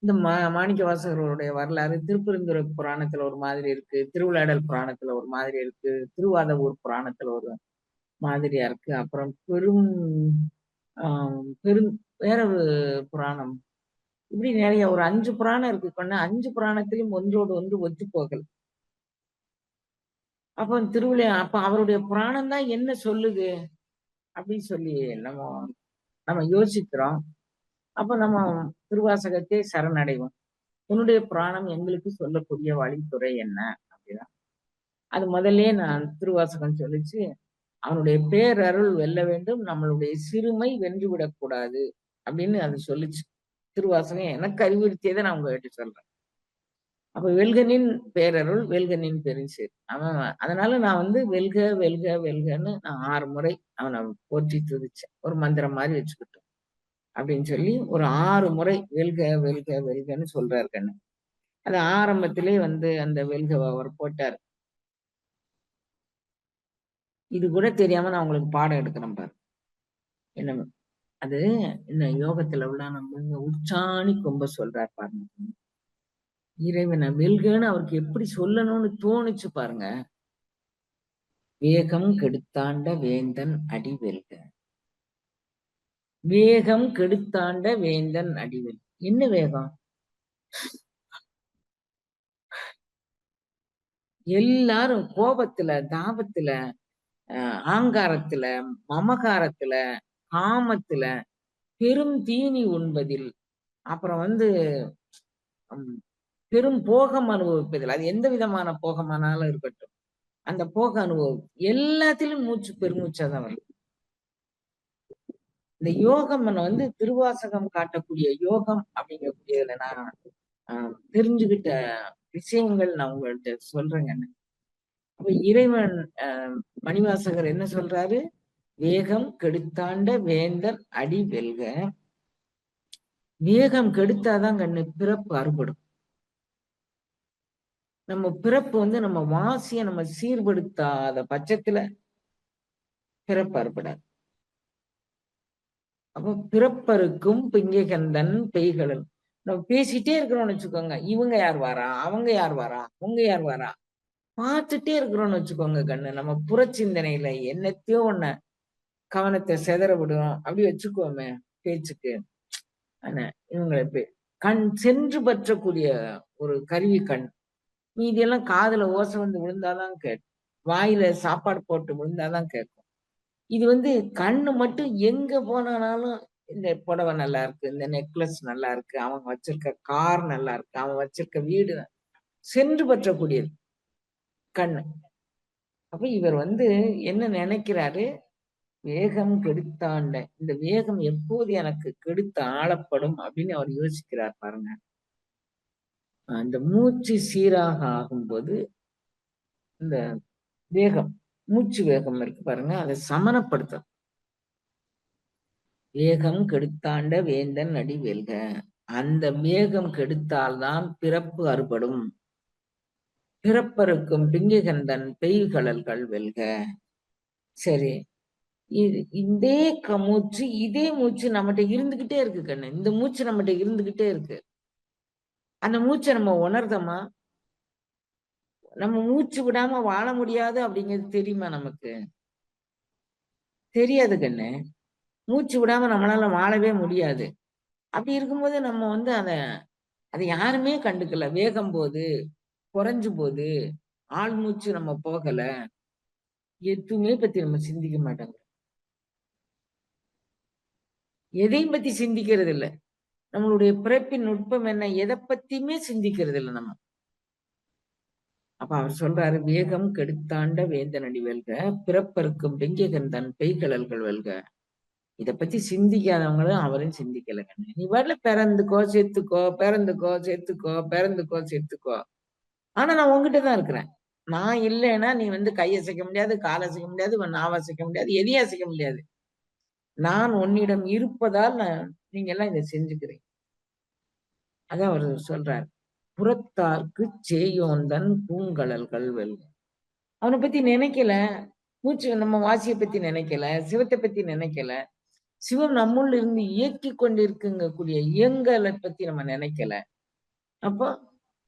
இந்த மாணிக்கவாசகருடைய வரலாறு திருப்பெருந்துறை புராணத்துல ஒரு மாதிரி இருக்கு. திருவிளையாடல் புராணத்துல ஒரு மாதிரி இருக்கு. திருவாதவூர் புராணத்துல ஒரு மாதிரியா இருக்கு. அப்புறம் ஆ வேற ஒரு புராணம். இப்படி நெறைய ஒரு 5 புராணம் இருக்கு கண்ணு. 5 புராணத்திலும் ஒன்றோடு ஒன்று ஒத்துப் போகல். அப்ப அவருடைய புராணம் தான் என்ன சொல்லுது? அப்படின்னு சொல்லி நம்ம நம்ம யோசிக்கிறோம். அப்ப நம்ம திருவாசகத்தை சரணடைவோம். உன்னுடைய புராணம் எங்களுக்கு சொல்லக்கூடிய வழித்துறை என்ன? அப்படின்னா, அது முதல்லயே நான் திருவாசகம் சொல்லிச்சு, அவனுடைய பேரருள் வெல்ல வேண்டும். நம்மளுடைய சிறுமை வென்றுவிடக் கூடாது. அப்படின்னு அது சொல்லுச்சு. திருவாசகம் எனக்கு அறிவுறுத்தியத நான் உங்ககிட்ட சொல்றேன். அப்ப வெல்கனின் பேரருள், வெல்கனின் பெருஞ்சேர். அதனால நான் வந்து வெல்க, வெல்க, வெல்கன்னு நான் 6 முறை அவன போற்றி துதிச்சேன். ஒரு மந்திரம் மாரி வச்சுக்கிட்டோம். அப்படின்னு சொல்லி ஒரு 6 முறை வெல்க, வெல்க, வெல்கன்னு சொல்றாரு கண்ணு. அது ஆரம்பத்திலே வந்து அந்த வெல்கவ அவர் போட்டாரு. இது கூட தெரியாம நான் உங்களுக்கு பாடம் எடுக்கிறேன் பாரு. என்ன அது இந்த யோகத்துல உள்ள நம்ம உச்சாணி கொம்ப சொல்றார் பாருங்க. இறைவன வெல்கன்னு அவருக்கு எப்படி சொல்லணும்னு தோணுச்சு பாருங்க. வேகம் கெடுத்தாண்ட வேந்தன் அடி வெல்க. வேகம் கெடுத்தாண்ட வேந்தன் அடி வெல்க. என்ன வேகம்? எல்லாரும் கோபத்துல, தாபத்துல, ஆங்காரத்துல, மமகாரத்துல, காமத்துல, பெரும் தீனி உண்பதில், அப்புறம் வந்து ம் பெரும் போகம் அனுபவிப்பதில், அது எந்த விதமான போகமானாலும் இருக்கட்டும். அந்த போக அனுபவம் எல்லாத்திலும் பெருமூச்சா தான் வருது. இந்த யோகம் வந்து திருவாசகம் காட்டக்கூடிய யோகம் அப்படிங்கக்கூடியதுல நான் தெரிஞ்சுகிட்ட விஷயங்கள் நான் உங்கள்ட்ட சொல்றேங்க. அப்ப இறைவன் மணிவாசகர் என்ன சொல்றாரு? வேகம் கெடுத்தாண்ட வேந்தர் அடி வெல்க. வேகம் கெடுத்தாதான் கண்ணு பிறப்பு அறுபடும். நம்ம பிறப்பு நம்ம வாசிய நம்ம சீர்படுத்தாத பட்சத்துல பிறப்பு அறுபடாது. அப்ப பிறப்பருக்கும் பிங்ககந்தன் பெய்களன். நம்ம பேசிட்டே இருக்கிறோம்னு வச்சுக்கோங்க. இவங்க யார் வாரா? அவங்க யார் வாரா? அவங்க யார் வாரா? பார்த்துட்டே இருக்கிறோம்னு வச்சுக்கோங்க கண்ணு. நம்ம புறச்சிந்தனையில என்னத்தையோ ஒண்ண கவனத்தை சிதற விடும். அப்படி வச்சுக்கோமே பேச்சுக்கு. ஆனா இவங்களை கண் சென்று பற்றக்கூடிய ஒரு கருவி கண். மீதியெல்லாம் காதுல ஓசை வந்து விழுந்தாதான் கேட்கும். வாயில சாப்பாடு போட்டு விழுந்தாதான் கேட்கும். இது கண்ணு மட்டும் எங்க போனாலும் இந்த புடவை நல்லா இருக்கு, இந்த நெக்லஸ் நல்லா இருக்கு, அவங்க வச்சிருக்க கார் நல்லா இருக்கு, அவன் வச்சிருக்க வீடு சென்று பற்றக்கூடியது கண்ணு. அப்ப இவர் என்ன நினைக்கிறாரு? வேகம் கெடுத்தாண்ட இந்த வேகம் எப்போது எனக்கு கெடுத்து ஆளப்படும் அப்படின்னு அவர் யோசிக்கிறார் பாருங்க. அந்த மூச்சு சீராக ஆகும்போது இந்த வேகம் மூச்சு வேகம் இருக்கு பாருங்க, அதை சமனப்படுத்தும். வேகம் கெடுத்தாண்ட வேந்தன் அடி வெல்க. அந்த வேகம் கெடுத்தால்தான் பிறப்பு அறுபடும். பிறப்பருக்கும் பிங்கிகந்தன் பெய்கழல்கள் வெல்க. சரி, இதே மூச்சு இதே மூச்சு நம்மகிட்ட இருந்துகிட்டே இருக்கு கண்ணு. இந்த மூச்சு நம்மகிட்ட இருந்துகிட்டே இருக்கு. அந்த மூச்சை நம்ம உணர்தமா? நம்ம மூச்சு விடாம வாழ முடியாது அப்படிங்கிறது தெரியுமா நமக்கு? தெரியாது கண்ணு. மூச்சு விடாம நம்மளால வாழவே முடியாது. அப்படி இருக்கும்போது நம்ம அதை யாருமே கண்டுக்கல. வேகம் போது குறைஞ்சு போது ஆள் மூச்சு நம்ம போகல, எதுவுமே பத்தி நம்ம சிந்திக்க மாட்டாங்க. எதையும் பத்தி சிந்திக்கிறது இல்ல. நம்மளுடைய பிறப்பின் நுட்பம் என்ன? எதை பத்தியுமே சிந்திக்கிறது இல்லை நம்ம. அப்ப அவர் சொல்றாரு, வேகம் கெடுத்தாண்ட வேந்தனடி வெல்க, பிறப்பருக்கும் பெங்கியகன் தன் பெய்கழல்கள் வெல்க. இத பத்தி சிந்திக்காதவங்களும் அவரும் சிந்திக்கல கண்ணு. நீ வரல பிறந்துக்கோ செத்துக்கோ, பிறந்துக்கோ செத்துக்கோ, பிறந்துக்கோ செத்துக்கோ. ஆனா நான் உன்கிட்டதான் இருக்கிறேன். நான் இல்லைன்னா நீ கையை அசைக்க முடியாது, கால் அசைக்க முடியாது, நாவை அசைக்க முடியாது, எதையும் அசைக்க முடியாது. நான் உன்னிடம் இருப்பதால் நீங்க எல்லாம் இதை செஞ்சுக்கிறீங்க. அதான் அவர் சொல்றார், புறத்தார்க்கு சேயோந்தன் பூங்கழல்கள் வெல்க. அவனை பத்தி நினைக்கல. மூச்சு நம்ம வாசியை பத்தி நினைக்கல, சிவத்தை பத்தி நினைக்கல. சிவம் நம்முள்ள இருந்து இயக்கி கொண்டிருக்குங்க கூடிய இயங்கலை பத்தி நம்ம நினைக்கல. அப்போ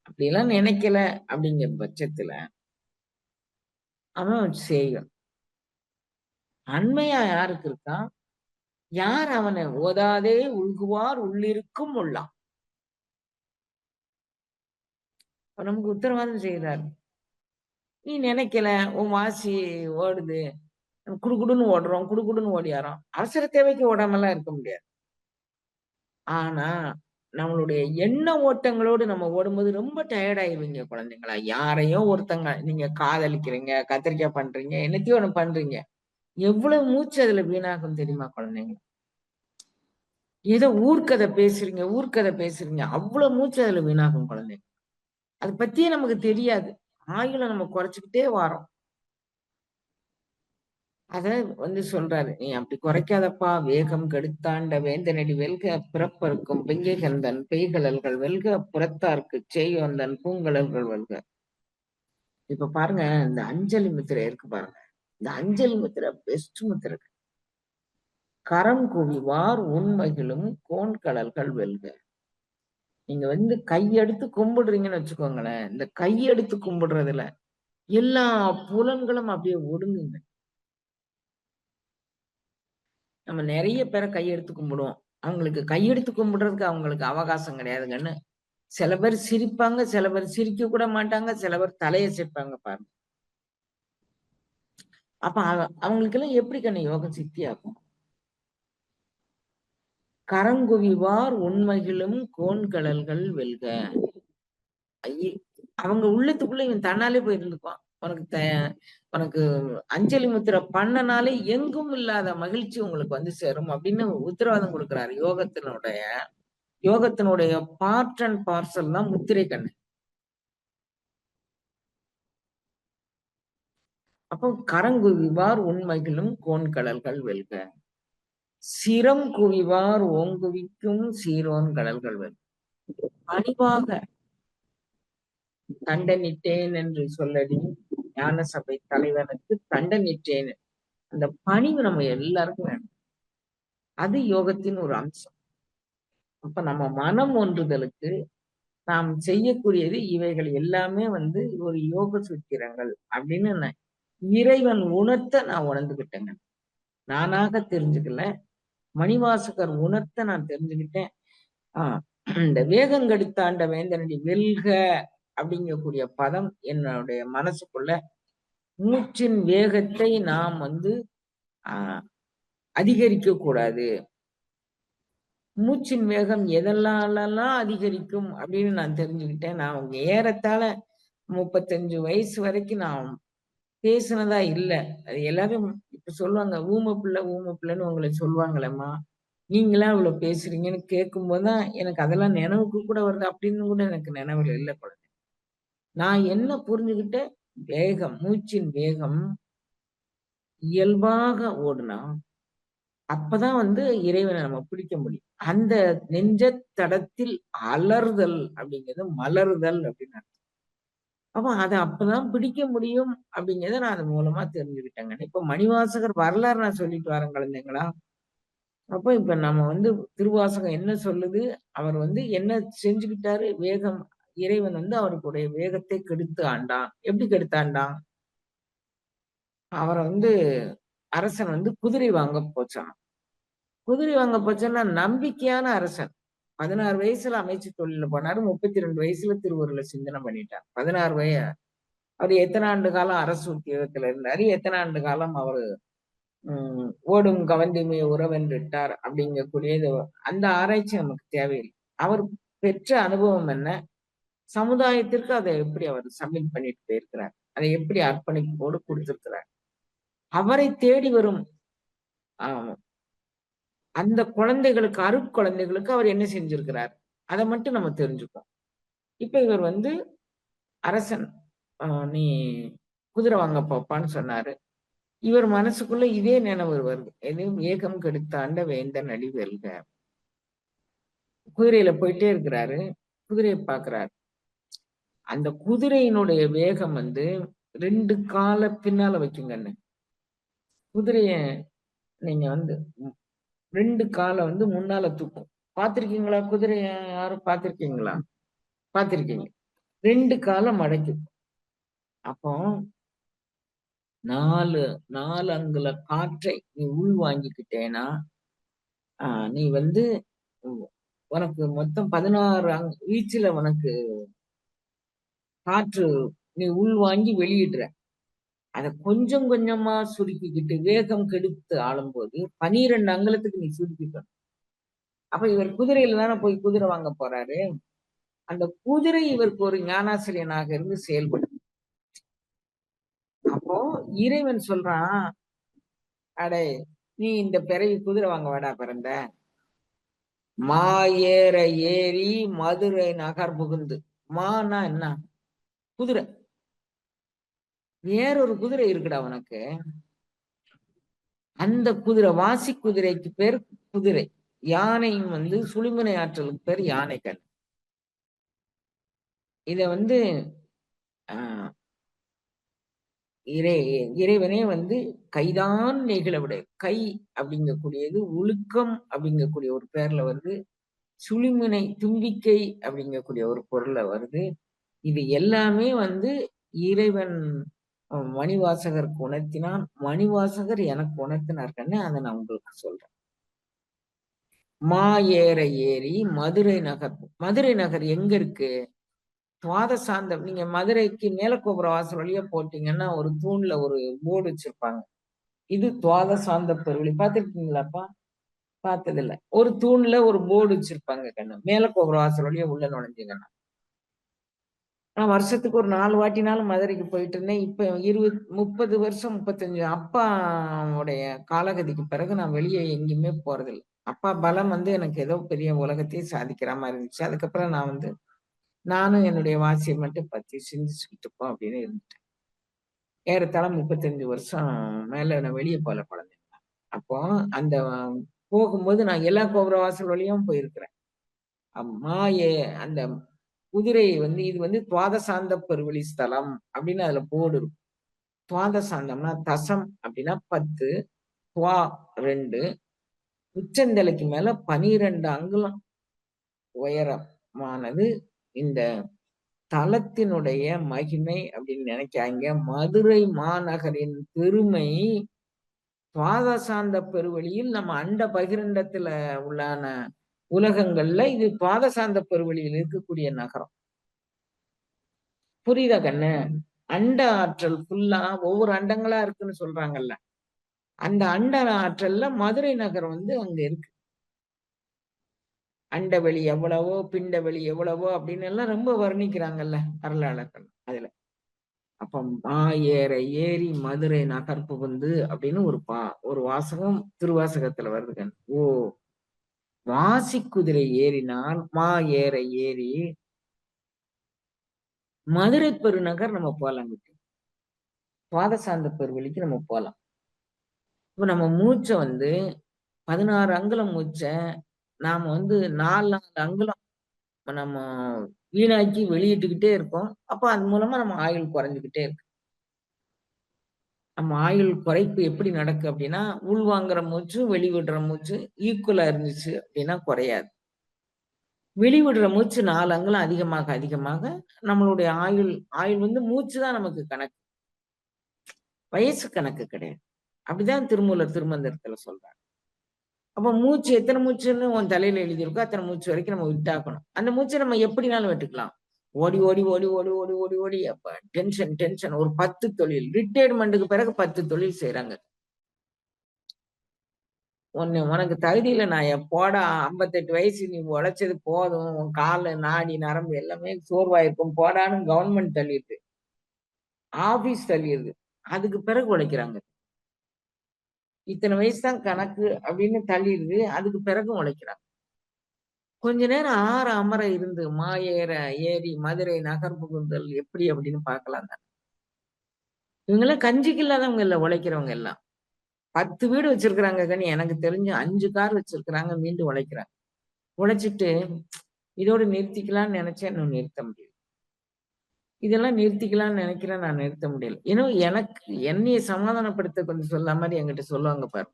அப்படியெல்லாம் நினைக்கல அப்படிங்கிற பட்சத்துல அவன் செய்யும். அண்மையா யாருக்கு இருக்கான்? யார் அவனை ஓதாதே உள்குவார் உள்ளிருக்கும் உள்ளான். நமக்கு உத்தரவாதம் செய்யறாரு. நீ நினைக்கல, உன் வாசி ஓடுது, குடுகுடுன்னு ஓடுறோம், குடுகுடுன்னு ஓடியாரோம். அவசர தேவைக்கு ஓடாமலாம் இருக்க முடியாது. ஆனா நம்மளுடைய எண்ண ஓட்டங்களோடு நம்ம ஓடும்போது ரொம்ப டயர்ட் ஆயிருவீங்க குழந்தைங்களா. யாரையோ ஒருத்தங்க நீங்க காதலிக்கிறீங்க, கத்திரிக்காய் பண்றீங்க, என்னத்தையும் ஒண்ணு பண்றீங்க. எவ்வளவு மூச்சு அதுல வீணாகும் தெரியுமா குழந்தைங்க? ஏதோ ஊர்க்கதை பேசுறீங்க, அவ்வளவு மூச்சு அதுல வீணாகும் குழந்தைங்க. அதை பத்தியே நமக்கு தெரியாது. ஆயுள நம்ம குறைச்சுக்கிட்டே வாரோம். அத சொல்றாரு, நீ அப்படி குறைக்காதப்பா. வேகம் கெடுத்தாண்ட வேந்தனடி வெல்க, பிறப்பருக்கும் பிங்கைகந்தன் பெய்கழல்கள் வெல்க, புறத்தார்க்கு செய்யோந்தன் பூங்கழல்கள் வெல்க. இப்ப பாருங்க, இந்த அஞ்சலி முத்திரை இருக்கு பாருங்க. இந்த அஞ்சலி முத்திரை பெஸ்ட் முத்திரை. கரம் குவிவார் உண்மைகளும் கோண்கடல்கள் வெல்க. நீங்க கையெடுத்து கும்பிடுறீங்கன்னு வச்சுக்கோங்களேன். இந்த கையெடுத்து கும்பிடுறதுல எல்லா புலன்களும் அப்படியே ஒடுங்குங்க. நம்ம நிறைய பேரை கையெடுத்து கும்பிடுவோம். அவங்களுக்கு கையெடுத்து கும்பிடுறதுக்கு அவங்களுக்கு அவகாசம் கிடையாதுங்கன்னு. சில பேர் சிரிப்பாங்க, சில பேர் சிரிக்க கூட மாட்டாங்க, சில பேர் தலையசைப்பாங்க பாருங்க. அப்ப அவங்களுக்கு எல்லாம் எப்படி கண்ணு யோகம் சித்தி ஆகும்? கரங்குவிவார் உண்மைகளும் கோண்கடல்கள் வெல்க. அவங்க உள்ளத்துக்குள்ள இவன் தன்னாலே போய் இருந்துக்குவான். உனக்கு அஞ்சலி முத்திரை பண்ணனாலே எங்கும் இல்லாத மகிழ்ச்சி உங்களுக்கு சேரும் அப்படின்னு உத்தரவாதம் கொடுக்கிறாரு. யோகத்தினுடைய பார்ட் அண்ட் பார்சல் தான் முத்திரை கண்ணு. அப்போ கரங்குவிவார் உண்மைகளும் கோன்கடல்கள் வெல்க. சிரம் குவிவார் ஓங்குவிக்கும் சீரோன் கடல்கள் வெல்க. பணிவாக தண்டனிட்டேன் என்று சொல்லடி ஞான சபை தலைவனுக்கு தண்டனிட்டேன். அந்த பணிவு நம்ம எல்லாருக்கும் வேணும். அது யோகத்தின் ஒரு அம்சம். அப்ப நம்ம மனம் ஒன்றுதலுக்கு நாம் செய்யக்கூடியது இவைகள் எல்லாமே ஒரு யோக சூத்திரங்கள் அப்படின்னு இறைவன் உணர்த்த நான் உணர்ந்துகிட்டேங்க. நானாக தெரிஞ்சுக்கல, மணிவாசகர் உணர்த்த நான் தெரிஞ்சுக்கிட்டேன். இந்த வேகங்கெடுத்தாண்ட வேந்தனடி வெல்க அப்படிங்கக்கூடிய பதம் என்னுடைய மனசுக்குள்ள மூச்சின் வேகத்தை நாம் அதிகரிக்க கூடாது. மூச்சின் வேகம் எதெல்லாம் அதிகரிக்கும் அப்படின்னு நான் தெரிஞ்சுக்கிட்டேன். நான் ஏறத்தாழ 35 வயசு வரைக்கும் நான் பேசுனதா இல்ல. அது எல்லாரும் இப்ப சொல்லுவாங்க, ஊம பிள்ளைன்னு உங்களை சொல்லுவாங்களேம்மா, நீங்களா இவ்வளவு பேசுறீங்கன்னு கேட்கும்போதுதான் எனக்கு அதெல்லாம் நினைவுக்கு கூட வருது. அப்படின்னு கூட எனக்கு நினைவுல இல்ல குழந்தை. நான் என்ன புரிஞ்சுகிட்டேன், வேகம், மூச்சின் வேகம் இயல்பாக ஓடுனா அப்பதான் இறைவனை நம்ம பிடிக்க முடியும். அந்த நெஞ்ச தடத்தில் அலறுதல் அப்படிங்கிறது மலருதல் அப்படின்னு அர்த்தம். அப்ப அதை அப்பதான் பிடிக்க முடியும் அப்படிங்கிறத நான் அது மூலமா தெரிஞ்சுக்கிட்டேங்க. இப்ப மணிவாசகர் வரலாறு நான் சொல்லிட்டு வரேன் குழந்தைங்களா. அப்ப இப்ப நம்ம திருவாசகம் என்ன சொல்லுது, அவர் என்ன செஞ்சுக்கிட்டாரு, வேகம் இறைவன் அவருக்குடைய வேகத்தை கெடுத்து ஆண்டான். எப்படி கெடுத்தாண்டான்? அவரை அரசன் குதிரை வாங்க போச்சான். குதிரை வாங்க போச்சோன்னா நம்பிக்கையான அரசன். 16 வயசுல அமைச்சு தொழில போனாரு. 32 வயசுல திருவருள சிந்தனை பண்ணிட்டார். 16 அவர் எத்தனை ஆண்டு காலம் அரசு உத்தியோகத்துல இருந்தாரு, எத்தனை ஆண்டு காலம் அவரு ஓடும் கவந்திமை உறவென்றுட்டார் அப்படிங்கக்கூடியது அந்த ஆராய்ச்சி நமக்கு தேவையில்லை. அவர் பெற்ற அனுபவம் என்ன, சமுதாயத்திற்கு அதை எப்படி அவர் சப்மிட் பண்ணிட்டு போயிருக்கிறார், அதை எப்படி அர்ப்பணிப்போடு கொடுத்திருக்கிறார். அவரை தேடி வரும் அந்த குழந்தைகளுக்கு, அருட்குழந்தைகளுக்கு அவர் என்ன செஞ்சிருக்கிறார், அதை மட்டும் நம்ம தெரிஞ்சுப்போம். இப்ப இவர் அரசன் நீ குதிரை வாங்க போப்பான்னு சொன்னாரு. இவர் மனசுக்குள்ள இதே நினைவு வருது, எதுவும் வேகம் கெடுத்தாண்ட வேந்தன் அடி வெல்க. குதிரையில போயிட்டே இருக்கிறாரு, குதிரையை பாக்குறாரு. அந்த குதிரையினுடைய வேகம் 2 கால பின்னால வைக்குங்கன்னு. குதிரைய நீங்க 2 காலை முன்னால தூக்கும். பார்த்திருக்கீங்களா? குதிரைய யாரும் பார்த்திருக்கீங்களா? பார்த்திருக்கீங்க. 2 காலை மடக்கும். அப்போ 4 அங்குல காற்றை நீ உள் வாங்கிக்கிட்டேனா, நீ உனக்கு மொத்தம் 16 வீச்சுல உனக்கு காற்று நீ உள் வாங்கி வெளியிடுற. அதை கொஞ்சம் கொஞ்சமா சுருக்கிக்கிட்டு வேகம் கெடுத்து ஆளும்போது 12 அங்குலத்துக்கு நீ சுருக்கிக்கணும். அப்ப இவர் குதிரையில தானே போய் குதிரை வாங்க போறாரு. அந்த குதிரை இவருக்கு ஒரு ஞானாசிரியனாக இருந்து செயல்படும். அப்போ இறைவன் சொல்றான், அடே நீ இந்த பிறவி குதிரை வாங்க வேடா பிறந்த, மா ஏற ஏறி மதுரை நகர் புகுந்து. மானா என்ன? குதிரை. வேறொரு குதிரை இருக்குடா உனக்கு. அந்த குதிரை வாசி குதிரைக்கு பேர் குதிரை. யானையும் சுழிமுனை ஆற்றலுக்கு பேர் யானைகள். இத இறைவனே கைதான் நெகிழ விட. கை அப்படிங்கக்கூடியது ஒழுக்கம் அப்படிங்கக்கூடிய ஒரு பேர்ல சுழிமுனை தும்பிக்கை அப்படிங்கக்கூடிய ஒரு பொருள்ல வருது. இது எல்லாமே இறைவன் மணிவாசகருக்கு உணர்த்தினான். மணிவாசகர் எனக்கு உணர்த்தினார்கன்னு அதை நான் உங்களுக்கு சொல்றேன். மா ஏற ஏறி மதுரை நகர். மதுரை நகர் எங்க இருக்கு? துவாத சாந்தம். நீங்க மதுரைக்கு மேலக்கோபுர வாசல் வழியா போட்டீங்கன்னா ஒரு தூண்ல ஒரு போர்டு வச்சிருப்பாங்க, இது துவாத சாந்த பெருவழி. பார்த்திருக்கீங்களாப்பா? பார்த்ததில்ல. ஒரு தூண்ல ஒரு போர்டு வச்சிருப்பாங்க கண்ணு, மேலக்கோபுர வாசல் வழியா உள்ள நுழைஞ்சீங்கன்னா. நான் வருஷத்துக்கு ஒரு 4 வாட்டினாலும் மதுரைக்கு போயிட்டு இருந்தேன். இப்ப 30 வருஷம் 35 அப்பாவுடைய காலகதிக்கு பிறகு நான் வெளியே எங்கேயுமே போறதில்லை. அப்பா பலம் எனக்கு ஏதோ பெரிய உலகத்தையே சாதிக்கிற மாதிரி இருந்துச்சு. அதுக்கப்புறம் நான் நானும் என்னுடைய வாசியை மட்டும் பத்தி சிந்திச்சுக்கிட்டு இருப்போம் அப்படின்னு இருந்துட்டேன். ஏறத்தாழ 35 வருஷம் மேல நான் வெளிய போல குழந்தை. அப்போ அந்த போகும்போது நான் எல்லா கோபுர வாசல் வழியாவும் போயிருக்கிறேன். மாயே அந்த குதிரை வந்து இது வந்து துவாதசாந்த பெருவழி ஸ்தலம் அப்படின்னு அதுல போர்டு இருக்கும். துவாதசாந்தம்னா தசம் அப்படின்னா 10, துவா 2, உச்சந்தலைக்கு மேல 12 அங்குலம் உயரமானது இந்த தலத்தினுடைய மகிமை அப்படின்னு நினைக்காங்க. மதுரை மாநகரின் பெருமை துவாதசாந்த பெருவழியில் நம்ம அண்ட பகிரண்டத்துல உள்ளான உலகங்கள்ல இது துவாதசாந்த பெருவழியில் இருக்கக்கூடிய நகரம். புரியுதா கண்ணு? அண்ட ஆற்றல் ஃபுல்லா ஒவ்வொரு அண்டங்களா இருக்குன்னு சொல்றாங்கல்ல. அந்த அண்ட ஆற்றல்ல மதுரை நகரம் வந்து அங்க இருக்கு. அண்டவெளி எவ்வளவோ, பிண்டவெளி எவ்வளவோ அப்படின்னு எல்லாம் ரொம்ப வர்ணிக்கிறாங்கல்ல வரலாளர்கள் அதுல. அப்ப ஏற ஏறி மதுரை நகர் புகுந்து அப்படின்னு ஒரு வாசகம் திருவாசகத்துல வருதுங்க. ஓ, வாசி குதிரை ஏறினால் ஏற ஏறி மதுரை பெருநகர் நம்ம போலாங்க. பாதசார்ந்த பெருவெளிக்கு நம்ம போலாம். இப்ப நம்ம மூச்சை வந்து 16 அங்குலம் மூச்சை நாம வந்து 4 அங்குலம் நம்ம வீணாக்கி வெளியிட்டுக்கிட்டே இருக்கோம். அப்ப அது மூலமா நம்ம ஆயுள் குறைஞ்சுக்கிட்டே இருக்கு. நம்ம ஆயுள் குறைப்பு எப்படி நடக்கு அப்படின்னா, உள்வாங்குற மூச்சும் வெளிவிடுற மூச்சு ஈக்குவலா இருந்துச்சு அப்படின்னா குறையாது. வெளிவிடுற மூச்சு 4 அங்குலம் அதிகமாக அதிகமாக நம்மளுடைய ஆயுள் ஆயுள் வந்து மூச்சு தான் நமக்கு கணக்கு. வயசு கணக்கு கிடையாது. அப்படிதான் திருமூலர் திருமந்திரத்துல சொல்றார். அப்ப மூச்சு எத்தனை மூச்சுன்னு உன் தலையில எழுதியிருக்கோ அத்தனை மூச்சு வரைக்கும் நம்ம விட்டாக்கணும். அந்த மூச்சை நம்ம எப்படினாலும் விட்டுக்கலாம். ஓடி ஓடி ஓடி ஓடி ஓடி ஓடி ஓடி அப்ப டென்ஷன் டென்ஷன் ஒரு 10 தொழில் ரிட்டையர்மெண்ட்டுக்கு பிறகு 10 தொழில் செய்யறாங்க. உனக்கு தகுதியில நான் போடா 58 வயசு நீ உழைச்சது போதும், உன் காலு நாடி நரம்பு எல்லாமே சோர்வாயிருக்கும் போடான்னு கவர்மெண்ட் தள்ளிடுது, ஆபீஸ் தள்ளிடுது. அதுக்கு பிறகு உழைக்கிறாங்க. இத்தனை வயசு தான் கணக்கு அப்படின்னு தள்ளிடுது, அதுக்கு பிறகு உழைக்கிறாங்க. கொஞ்ச நேரம் ஆற அமர இருந்து ஏற ஏறி மதுரை நகர் புகுந்தல் எப்படி அப்படின்னு பார்க்கலாம் தான். இவங்க எல்லாம் கஞ்சிக்கு இல்லாதவங்க இல்ல, உழைக்கிறவங்க எல்லாம் 10 வீடு வச்சிருக்கிறாங்க கனி, எனக்கு தெரிஞ்சு 5 கார் வச்சிருக்கிறாங்க, மீண்டும் உழைக்கிறாங்க. உழைச்சிட்டு இதோட நிறுத்திக்கலாம்னு நினைச்சேன், இன்னும் நிறுத்த முடியல. இதெல்லாம் நிறுத்திக்கலாம்னு நினைக்கிறேன், நான் நிறுத்த முடியல. ஏன்னா எனக்கு என்னைய சமாதானப்படுத்த கொஞ்சம் சொல்ல மாதிரி என்கிட்ட சொல்லுவாங்க பாரு.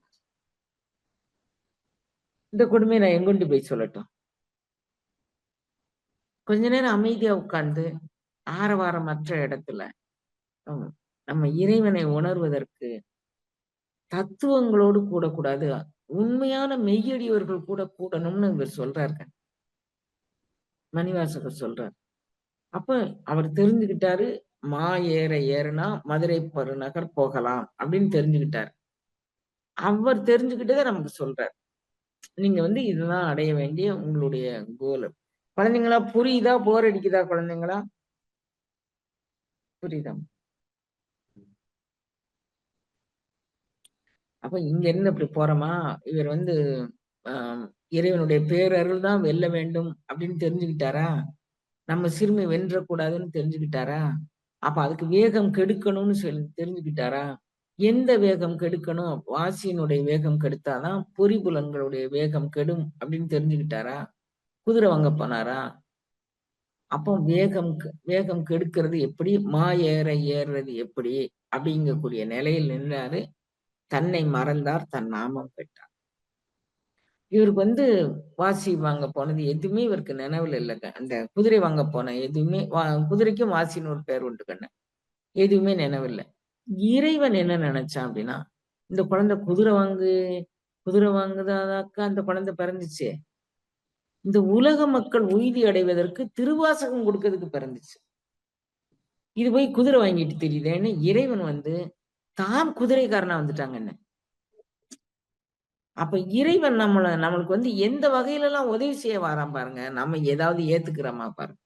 இந்த கொடுமையை நான் எங்கொண்டு போய் சொல்லட்டும்? கொஞ்ச நேரம் அமைதியா உட்கார்ந்து ஆரவாரமற்ற இடத்துல நம்ம இறைவனை உணர்வதற்கு தத்துவங்களோடு கூடக்கூடாது, உண்மையான மெய்யடியவர்கள் கூட கூடணும்னு இவர் சொல்றாருங்க. மணிவாசகர் சொல்றார். அப்ப அவர் தெரிஞ்சுக்கிட்டாரு, ஏற ஏறுனா மதுரை பெருநகர் போகலாம் அப்படின்னு தெரிஞ்சுக்கிட்டாரு. அவர் தெரிஞ்சுக்கிட்டதை நமக்கு சொல்றார். நீங்க வந்து இதுதான் அடைய வேண்டிய உங்களுடைய கோல். குழந்தைங்களா புரியுதா? போர் அடிக்குதா குழந்தைங்களா? புரியுதா? அப்ப இங்க இருந்து அப்படி போறோமா, இவர் வந்து இறைவனுடைய பேரருள் தான் வெல்ல வேண்டும் அப்படின்னு தெரிஞ்சுக்கிட்டாரா? நம்ம சிறுமி வென்றக்கூடாதுன்னு தெரிஞ்சுக்கிட்டாரா? அப்ப அதுக்கு வேகம் கெடுக்கணும்னு தெரிஞ்சுக்கிட்டாரா? எந்த வேகம் கெடுக்கணும்? வாசியினுடைய வேகம் கெடுத்தாதான் பொறிபுலன்களுடைய வேகம் கெடும் அப்படின்னு தெரிஞ்சுக்கிட்டாரா? குதிரை வாங்க போனாரா? அப்போ வேகம் கெடுக்கிறது எப்படி? ஏற ஏறுறது எப்படி? அப்படிங்கக்கூடிய நிலையில் நின்றாரு. தன்னை மறந்தார், தன் நாமம் பெற்றார். இவருக்கு வந்து வாசி வாங்க போனது எதுவுமே இவருக்கு நினைவுல இல்லைங்க. அந்த குதிரை வாங்க போன எதுவுமே குதிரைக்கும் வாசின்னு ஒரு பேர் உண்டு கண்ணு. எதுவுமே நினைவில்ல. இறைவன் என்ன நினைச்சான் அப்படின்னா, இந்த குழந்தை குதிரை வாங்குதாக்கா அந்த குழந்தை பிறந்துச்சு. இந்த உலக மக்கள் உய்தி அடைவதற்கு திருவாசகம் கொடுக்கறதுக்கு பிறந்துச்சு. இது போய் குதிரை வாங்கிட்டு தெரியுதேன்னு இறைவன் வந்து தான் குதிரைக்காரனா வந்துட்டாங்கன்னு. அப்ப இறைவன் நம்மளுக்கு வந்து எந்த வகையில எல்லாம் உதவி செய்ய வாரான் பாருங்க. நம்ம ஏதாவது ஏத்துக்கிறோமா பாருங்க.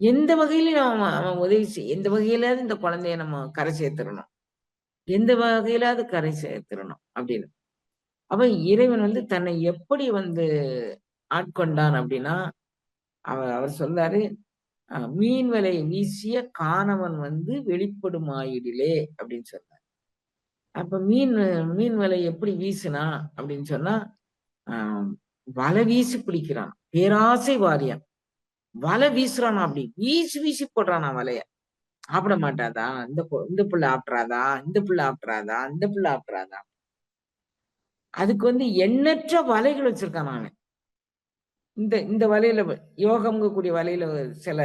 எந்த வகையிலும் அவன் உதவி எந்த வகையிலாவது இந்த குழந்தைய நம்ம கரை சேர்த்துடணும். எந்த வகையிலாவது கரை சேர்த்துடணும் அப்படின்னு. அப்ப இறைவன் வந்து தன்னை எப்படி வந்து ஆட்கொண்டான் அப்படின்னா, அவர் சொல்றாரு, மீன் வலை வீசிய காணவன் வந்து வெளிப்படுமாயிடிலே அப்படின்னு சொன்னார். அப்ப மீன் வலை எப்படி வீசுனா அப்படின்னு சொன்னா, ஆஹ் வலை வீசி பிடிக்கிறான். பேராசை வாரியான். வலை வீசுறானா அப்படி வீசி வீசி போடுறானா வலைய. சாப்பிட மாட்டாதா? இந்த புள்ள ஆப்ட்றாதா? இந்த புள்ள ஆப்ட்றாதா? இந்த புள்ள ஆப்ட்றாதா? அதுக்கு வந்து எண்ணற்ற வலைகள் வச்சிருக்கான் அவன். இந்த இந்த வலையில யோகம்ங்க கூடிய வலையில சில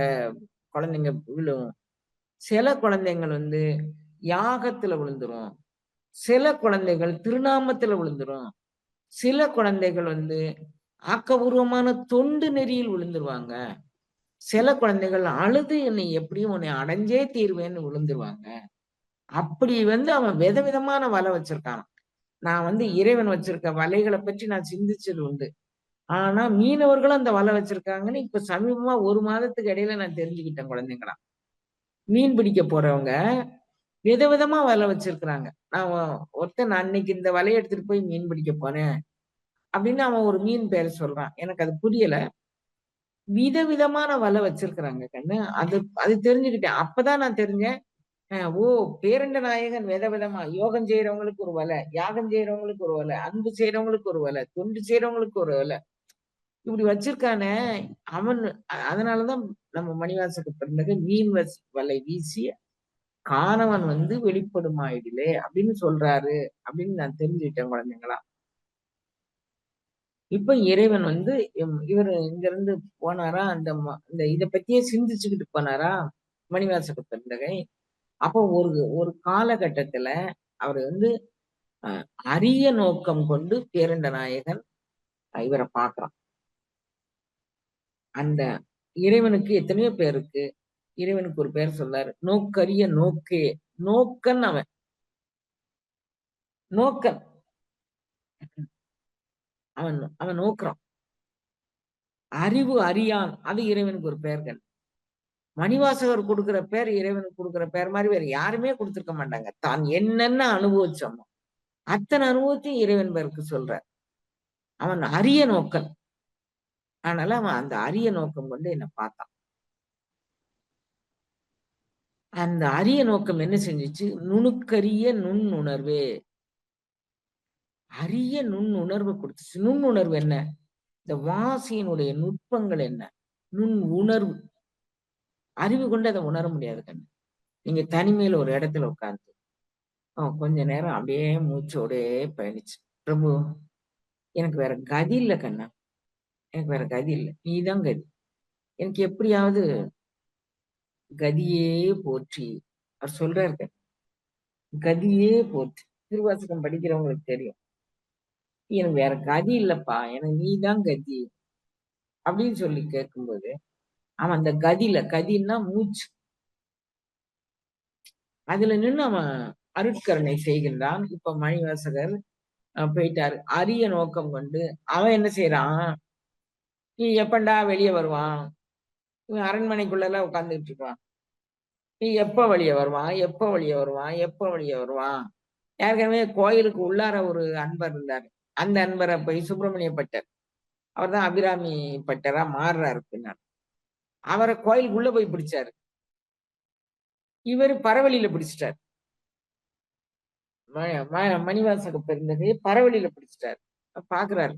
குழந்தைங்க விழும். சில குழந்தைகள் வந்து யாகத்துல விழுந்துரும். சில குழந்தைகள் திருநாமத்துல விழுந்துரும். சில குழந்தைகள் வந்து ஆக்கபூர்வமான தொண்டு நெறியில் விழுந்துருவாங்க. சில குழந்தைகள் அழுது என்னை எப்படியும் உன்னை அடைஞ்சே தீர்வேன்னு விழுந்துருவாங்க. அப்படி வந்து அவன் விதவிதமான வலை வச்சிருக்கான். நான் வந்து இறைவன் வச்சிருக்க வலைகளை பற்றி நான் சிந்திச்சது உண்டு. ஆனா மீனவர்களும் அந்த வலை வச்சிருக்காங்கன்னு இப்ப சமீபமா 1 மாதத்துக்கு இடையில நான் தெரிஞ்சுக்கிட்டேன் குழந்தைங்களா. மீன் பிடிக்க போறவங்க விதவிதமா வலை வச்சிருக்கிறாங்க. ஒருத்தன் நான் அன்னைக்கு இந்த வலைய எடுத்துட்டு போய் மீன் பிடிக்க போனேன் அப்படின்னு அவன் ஒரு மீன் பேர சொல்றான். எனக்கு அது புரியல. விதவிதமான வலை வச்சிருக்கிறாங்க கண்ணு. அது அது தெரிஞ்சுக்கிட்டேன். அப்பதான் நான் தெரிஞ்சேன். ஓ! பேரண்ட நாயகன் விதவிதமா யோகம் செய்றவங்களுக்கு ஒரு வலை, யாகம் செய்றவங்களுக்கு ஒரு வலை, அன்பு செய்றவங்களுக்கு ஒரு வலை, தொண்டு செய்றவங்களுக்கு ஒரு வலை. இப்படி வச்சிருக்கானே, அவன் அதனாலதான் நம்ம மணிவாசகர் பிறந்தது மீன் வலை வீசிய கானவன் வந்து வெளிப்படுமாயிடிலே அப்படின்னு சொல்றாரு அப்படின்னு நான் தெரிஞ்சுக்கிட்டேன் குழந்தைங்களா. இப்ப இறைவன் வந்து இவரு இங்க இருந்து போனாரா, இந்த இத பத்தியே சிந்திச்சுக்கிட்டு போனாரா, மணிவாசக பெருந்தகை. அப்போ ஒரு ஒரு காலகட்டத்துல அவரு வந்து அ அரிய நோக்கம் கொண்டு பேரண்ட நாயகன் இவர பார்க்கிறான். அந்த இறைவனுக்கு எத்தனையோ பேர் இருக்கு. இறைவனுக்கு ஒரு பேர் சொல்றாரு. நோக்கரிய நோக்கே. நோக்கன் அவன். நோக்கன். அவன் அவன் நோக்குறான். அறிவு அறியான். அது இறைவனுக்கு ஒரு பெயர்கள். மணிவாசகர் குடுக்கிற பேர் இறைவனுக்கு குடுக்கிற பேர் மாரி வேற யாருமே குடுத்திருக்க மாட்டாங்க. தான் என்னென்ன அனுபவிச்சோமோ, அத்தன அனுபவத்தையும் இறைவன் பேருக்கு சொல்றார். அவன் அரிய நோக்கன். அதனால அவன் அந்த அரிய நோக்கம் கொண்டு என்ன பார்த்தான். அந்த அரிய நோக்கம் என்ன செஞ்சுச்சு? நுணுக்கரிய நுண்ணுணர்வே. அரிய நுண்ணுணர்வு குடுத்துச்சு. நுண்ணுணர்வு என்ன? இந்த வாசியினுடைய நுட்பங்கள் என்ன? நுண் உணர்வு. அறிவு கொண்டு அத உணர முடியாது கண்ணு. நீங்க தனிமையில ஒரு இடத்துல உட்கார்ந்து, கொஞ்ச நேரம் அப்படியே மூச்சோடயே பயணிச்சு. பிரபு, எனக்கு வேற கதி இல்ல கண்ணா. எனக்கு வேற கதி இல்ல. நீதான் கதி. எனக்கு எப்படியாவது கதியே போற்றி. அவர் சொல்றாரு கண்ணு. கதியே போற்றி. திருவாசகம் படிக்கிறவங்களுக்கு தெரியும். எனக்கு வேற கதி இல்லப்பா. எனக்கு நீதான் கதி. அப்படின்னு சொல்லி கேட்கும்போது, அவன் அந்த கதின்னா மூச்சு. அதுல நின்னு அவன் அருட்கருணை செய்கின்றான். இப்ப மணிவாசகர் போயிட்டாரு. அரிய நோக்கம் கொண்டு அவன் என்ன செய்றான்? நீ எப்பண்டா வெளிய வருவான்? இவன் அரண்மனைக்குள்ளலாம் உட்கார்ந்துகிட்டு இருக்கான். நீ எப்ப வெளிய வருவான்? எப்ப வெளிய வருவான்? எப்ப வெளிய வருவான்? ஏற்கனவே கோயிலுக்கு உள்ளார ஒரு அன்பர் இருந்தாரு. அந்த அன்பர போய் சுப்பிரமணிய பட்டர். அவர்தான் அபிராமி பட்டரா மாறுறாரு பின்னால. அவர கோயிலுக்குள்ள போய் பிடிச்சாரு. இவரு பரவெளியில பிடிச்சுட்டாரு. ம ம மணிவாசக பெருந்தகை பரவெளியில பிடிச்சுட்டாரு. பாக்குறாரு.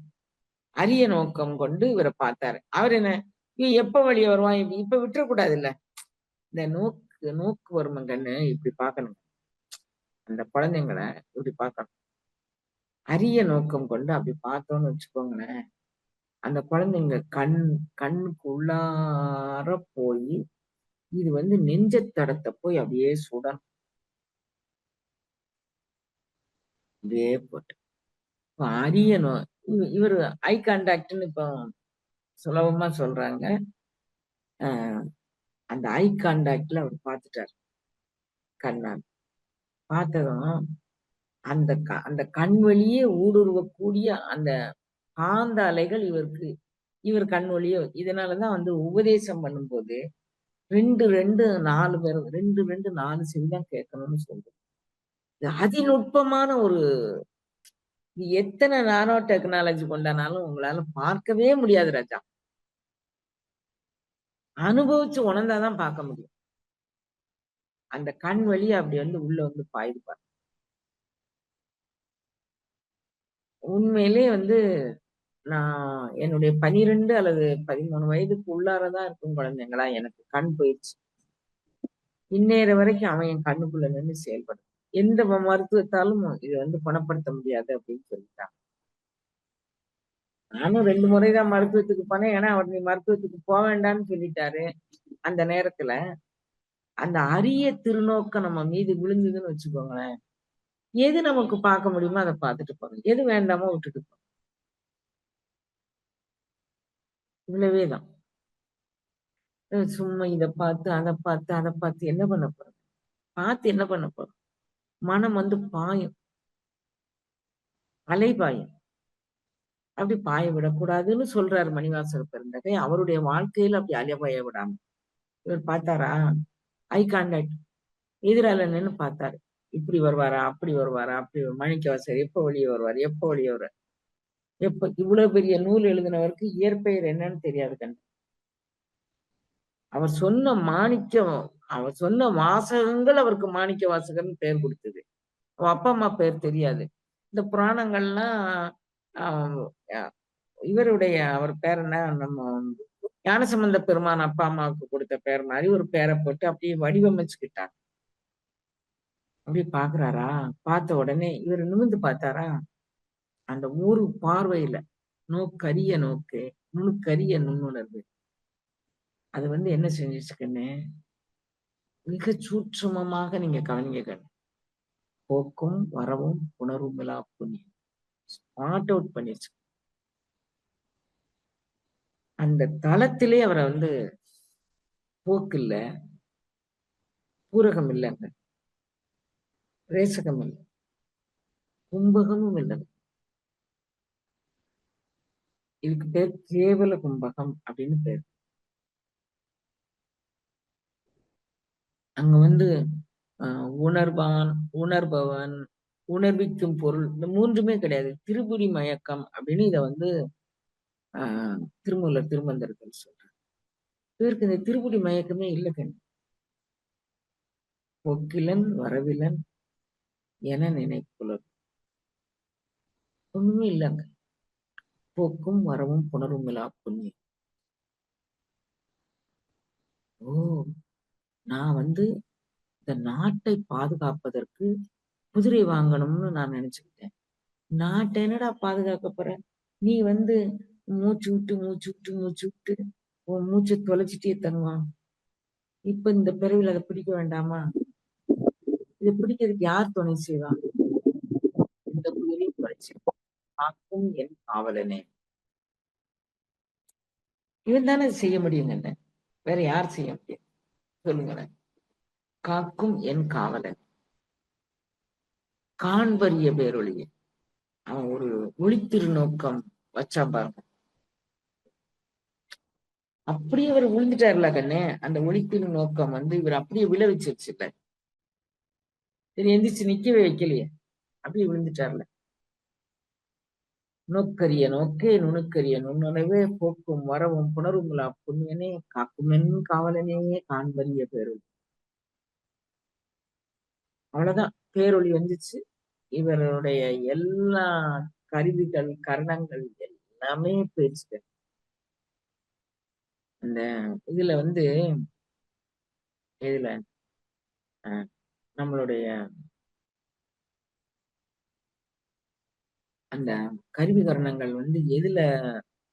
அரிய நோக்கம் கொண்டு இவர பார்த்தாரு. அவரு என்ன, இவன் எப்ப வெளிய வருவான்? இப்ப விட்டுறக்கூடாதுல்ல. இந்த நோக்கு வரும கண்ணு இப்படி பார்க்கணும். அந்த குழந்தைங்கள இப்படி பார்க்கணும். அரிய நோக்கம் கொண்டு அப்படி பார்த்தோம்னு வச்சுக்கோங்களேன். அந்த குழந்தைங்க கண்ணுக்கு உள்ளார போயி, இது வந்து நெஞ்ச தடத்த போய் அப்படியே சுடணும். அப்படியே போட்டு. இப்ப அரிய இவரு ஐ கான்டாக்ட்ன்னு இப்போ சுலபமா சொல்றாங்க. அ அந்த ஐ கான்டாக்ட்ல அவர் பார்த்துட்டாரு. கண்ணால. பார்த்ததும் அந்த கண் வழியே ஊடுருவக்கூடிய அந்த காந்த அலைகள் இவர் கண் வழியே இதனாலதான் வந்து உபதேசம் பண்ணும்போது 2, 2, 4 பேர் 2, 2, 4 செவி தான் கேட்கணும்னு சொல்றோம். இது அதிநுட்பமான ஒரு எத்தனை நானோ டெக்னாலஜி கொண்டானாலும் உங்களால பார்க்கவே முடியாது ராஜா. அனுபவிச்சு உணர்ந்தாதான் பார்க்க முடியும். அந்த கண் வழியா அப்படி வந்து உள்ள வந்து பாயுது பாருங்க. உண்மையிலே வந்து நான் என்னுடைய 12 அல்லது 13 வயதுக்கு உள்ளாரதான் இருக்கும் குழந்தைங்களா எனக்கு கண் போயிருச்சு. இந்நேர வரைக்கும் அவன் என் கண்ணுக்குள்ள நின்னு செயல்படும். எந்த மருத்துவத்தாலும் இத வந்து குணப்படுத்த முடியாது அப்படின்னு சொல்லிட்டாங்க. நானும் 2 முறை தான் மருத்துவத்துக்கு போனேன். ஏன்னா, அவர் நீ மருத்துவத்துக்கு போ வேண்டாம்ன்னு சொல்லிட்டாரு. அந்த நேரத்துல, அந்த அரிய திருநோக்கம் நம்ம மீது விழுந்ததுன்னு வச்சுக்கோங்களேன். எது நமக்கு பார்க்க முடியுமோ அத பார்த்துட்டு போங்க. எது வேண்டாமோ விட்டுட்டு போங்க. இவ்வளவே தான். சும்மா இத பார்த்து, அத பார்த்து, அத பார்த்து என்ன பண்ண போறோம்? பார்த்து என்ன பண்ண போறோம்? மனம் வந்து பாயும். அலைபாயும். அப்படி பாய விடக்கூடாதுன்னு சொல்றாரு மணிவாசக பெருந்தகை. அவருடைய வாழ்க்கையில அப்படி அலைபாய விடாம. இவர் பார்த்தாரா? Eye contact. எதிரால நின்னு பார்த்தாரு. இப்படி வருவாரா? அப்படி வருவாரா? அப்படி மாணிக்கவாசகர் எப்ப வெளிய வருவாரு? எப்ப வெளிய வருவாரு? எப்ப இவ்வளவு பெரிய நூல் எழுதினவருக்கு இயற்பெயர் என்னன்னு தெரியாது கண்ணு. அவர் சொன்ன மாணிக்கம் அவர் சொன்ன வாசகங்கள் அவருக்கு மாணிக்க வாசகர்ன்னு பெயர் கொடுத்தது. அவ அப்பா, அம்மா பேர் தெரியாது. இந்த புராணங்கள்லாம் அ அ இவருடைய அவர் பேர் என்ன? நம்ம ஞானசம்பந்த பெருமான் அப்பா, அம்மாவுக்கு கொடுத்த பேர் மாரி ஒரு பேர போட்டு அப்படியே வடிவமைச்சுக்கிட்டாங்க. அப்படியே பார்க்குறாரா? பார்த்த உடனே இவரு நிமிர்ந்து பார்த்தாரா? அந்த ஒரு பார்வையில நோக்கரிய நோக்கு, நுணுக்கரிய நுண்ணுணர்வு. அது வந்து என்ன செஞ்சுச்சு கண்ணு? மிக சூட்சுமமாக நீங்க கவனிங்க கண்ணு. போக்கும், வரவும், உணர்வுமிலா புண்ணியம். ஸ்பாட் அவுட் பண்ணிருச்சு. அந்த தளத்திலே அவர வந்து போக்கு இல்ல, பூரகம் இல்லங்க, ரேசகம் இல்ல, கும்பகமும் இல்ல. இதுக்கு பேர் கேவல கும்பகம் அப்படின்னு பேரு. அங்க வந்து அ உணர்வான், உணர்பவன், உணர்விக்கும் பொருள் இந்த 3மே கிடையாது. திரிபுடி மயக்கம் அப்படின்னு இத வந்து அ திருமூலர் திருமந்திரத்தில் சொல்றார். இவருக்கு இந்த திரிபுடி மயக்கமே இல்ல கண்ணு. "ஒக்கிலன் வரவிலன் என நினைப்புலர்." ஒண்ணுமே இல்லங்க. போக்கும் வரவும் புணருமிலா புண்ணியம். ஓ! நான் வந்து இந்த நாட்டை பாதுகாப்பதற்கு குதிரை வாங்கணும்னு நான் நெனச்சுக்கிட்டேன். நாட்ட என்னடா பாதுகாக்க போற? நீ வந்து மூச்சு விட்டு, மூச்சு விட்டு, மூச்சு விட்டு உன் மூச்ச தொலைச்சிட்டே தருவான். இப்ப இந்த பிறவில அத பிடிக்க வேண்டாமா? இத பிடிக்கிறதுக்கு யார் துணை செய்வா? இந்த குதிரையும் தொலைச்சு காக்கும் என் காவலனே. இவன் தானே இத செய்ய முடியுங்கண்ணே. வேற யார் செய்ய முடியும்? சொல்லுங்களேன். காக்கும் என் காவலன். காண்பரிய பேரொளியே. அவன் ஒரு ஒளித்திருநோக்கம் வச்சான் பாருங்க. அப்படியே அவர் விழுந்துட்டாருல கண்ணு. அந்த ஒளித்திருநோக்கம் வந்து இவர் அப்படியே விழ வச்சிருச்சுல்ல. சரி எந்திரிச்சு நிக்கவே வைக்கலையே. அப்படியே விழுந்துட்டார்ல. நோக்கரிய நோக்கே நுணுக்கரிய நுண்ணுணர்வே போக்கும் வரவும் புணருமிலா புண்ணியனே காக்குமென் காவலனே காண்பரிய பேரொளி. அவ்வளவுதான். பேரொளி வந்துச்சு. இவருடைய எல்லா கருவிகள், கரணங்கள் எல்லாமே போயிருச்சுங்க. அந்த இதுல வந்து இதுல அ நம்மளுடைய அந்த கருவி கரணங்கள் வந்து எதுல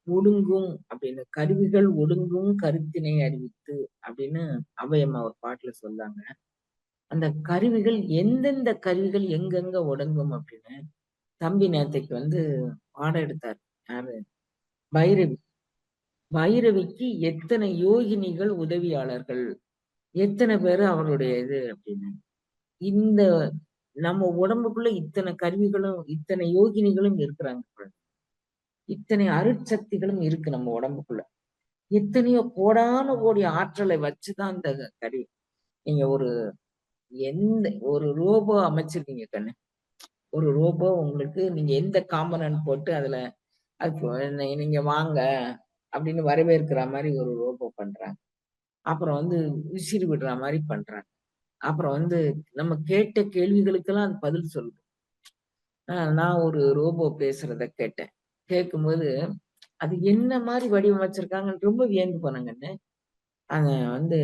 ஒடுங்கும் அப்படின்னு கருவிகள் ஒடுங்கும் கருத்தினை அறிவித்து அப்படின்னு ஔவையம்மா ஒரு பாட்டுல சொன்னாங்க. அந்த கருவிகள் எந்தெந்த கருவிகள் எங்கெங்க ஒடுங்கும் அப்படின்னு தம்பி நேத்தைக்கு வந்து பாடம் எடுத்தார். யாரு? பைரவி. பைரவிக்கு எத்தனை யோகினிகள் உதவியாளர்கள், எத்தனை பேரு அவருடைய இது அப்படின்னு. இந்த நம்ம உடம்புக்குள்ள இத்தனை கருவிகளும், இத்தனை யோகினிகளும் இருக்கிறாங்க. இத்தனை அருட்சக்திகளும் இருக்கு நம்ம உடம்புக்குள்ள. எத்தனையோ கோடான கோடி ஆற்றலை வச்சுதான் இந்த கருவி. நீங்க எந்த ஒரு ரோபோ அமைச்சிருக்கீங்க கண்ணு. ஒரு ரோபோ உங்களுக்கு நீங்க எந்த காம்பனன்ட் போட்டு அதுல அது நீங்க வாங்க அப்படின்னு வரவேற்கிற மாரி ஒரு ரோபோ பண்றாங்க. அப்புறம் வந்து விசிறி விடுற மாதிரி பண்றாங்க. அப்புறம் வந்து நம்ம கேட்ட கேள்விகளுக்கெல்லாம் அது பதில் சொல்லுது. நான் ஒரு ரோபோ பேசுறத கேட்டேன். கேட்கும்போது, அது என்ன மாரி வடிவமைச்சிருக்காங்கன்னு ரொம்ப வியந்து போனேங்கன்னு. அத வந்து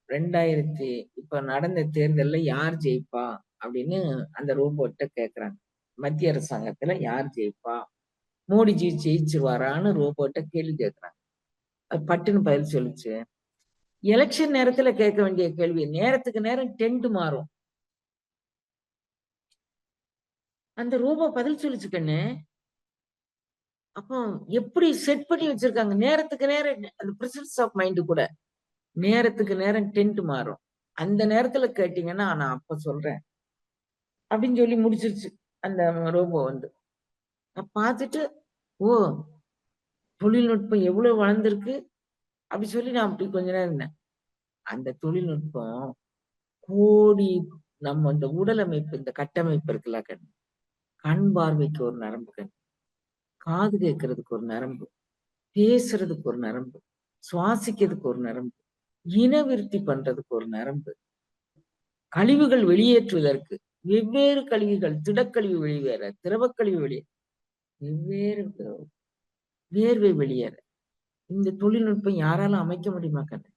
2000 இப்ப நடந்த தேர்தல்ல யார் ஜெயிப்பா? அப்படின்னு அந்த ரோபோட்ட கேட்கறாங்க. மத்திய அரசாங்கத்துல யார் ஜெயிப்பா? மோடிஜி ஜெயிச்சுருவாரான்னு ரோபோட்ட கேள்வி கேட்கறாங்க. அது பட்டுன்னு பதில் சொல்லுச்சு. எலக்ஷன் நேரத்துல கேட்க வேண்டிய கேள்வி, நேரத்துக்கு நேரம் டென்ட் மாறும். அந்த ரோபோ பதில் சொல்லுச்சு கண்ணு. அப்போ எப்படி செட் பண்ணி வச்சிருக்காங்க. நேரத்துக்கு நேரம் அந்த பிரசன்ஸ் ஆஃப் மைண்ட் கூட. நேரத்துக்கு நேரம் டென்ட் மாறும். அந்த நேரத்துல கேட்டீங்கன்னா, நான் அப்ப சொல்றேன். அப்படின்னு சொல்லி முடிச்சிருச்சு. அந்த ரோபோ வந்து. நான் பார்த்துட்டு, ஓ! தொழில்நுட்பம் எவ்வளவு வளர்ந்திருக்கு. அப்படி சொல்லி நான் அப்படி கொஞ்ச நேரம் இருந்தேன். அந்த தொழில்நுட்பம் கோடி நம்ம இந்த உடல் அமைப்பு, இந்த கட்டமைப்பு இருக்குல்ல கண். கண் பார்வைக்கு ஒரு நரம்பு கண். காது கேட்கறதுக்கு ஒரு நரம்பு. பேசுறதுக்கு ஒரு நரம்பு. சுவாசிக்கிறதுக்கு ஒரு நரம்பு. இனவிருத்தி பண்றதுக்கு ஒரு நரம்பு. கழிவுகள் வெளியேற்றுவதற்கு வெவ்வேறு கழிவுகள், திடக்கழிவு வெளியேற, திரவக்கழிவு வெளியேற, வெவ்வேறு வேர்வை வெளியேற. இந்த தொழில்நுட்பம் யாராலும் அமைக்க முடியுமா கண்ணு?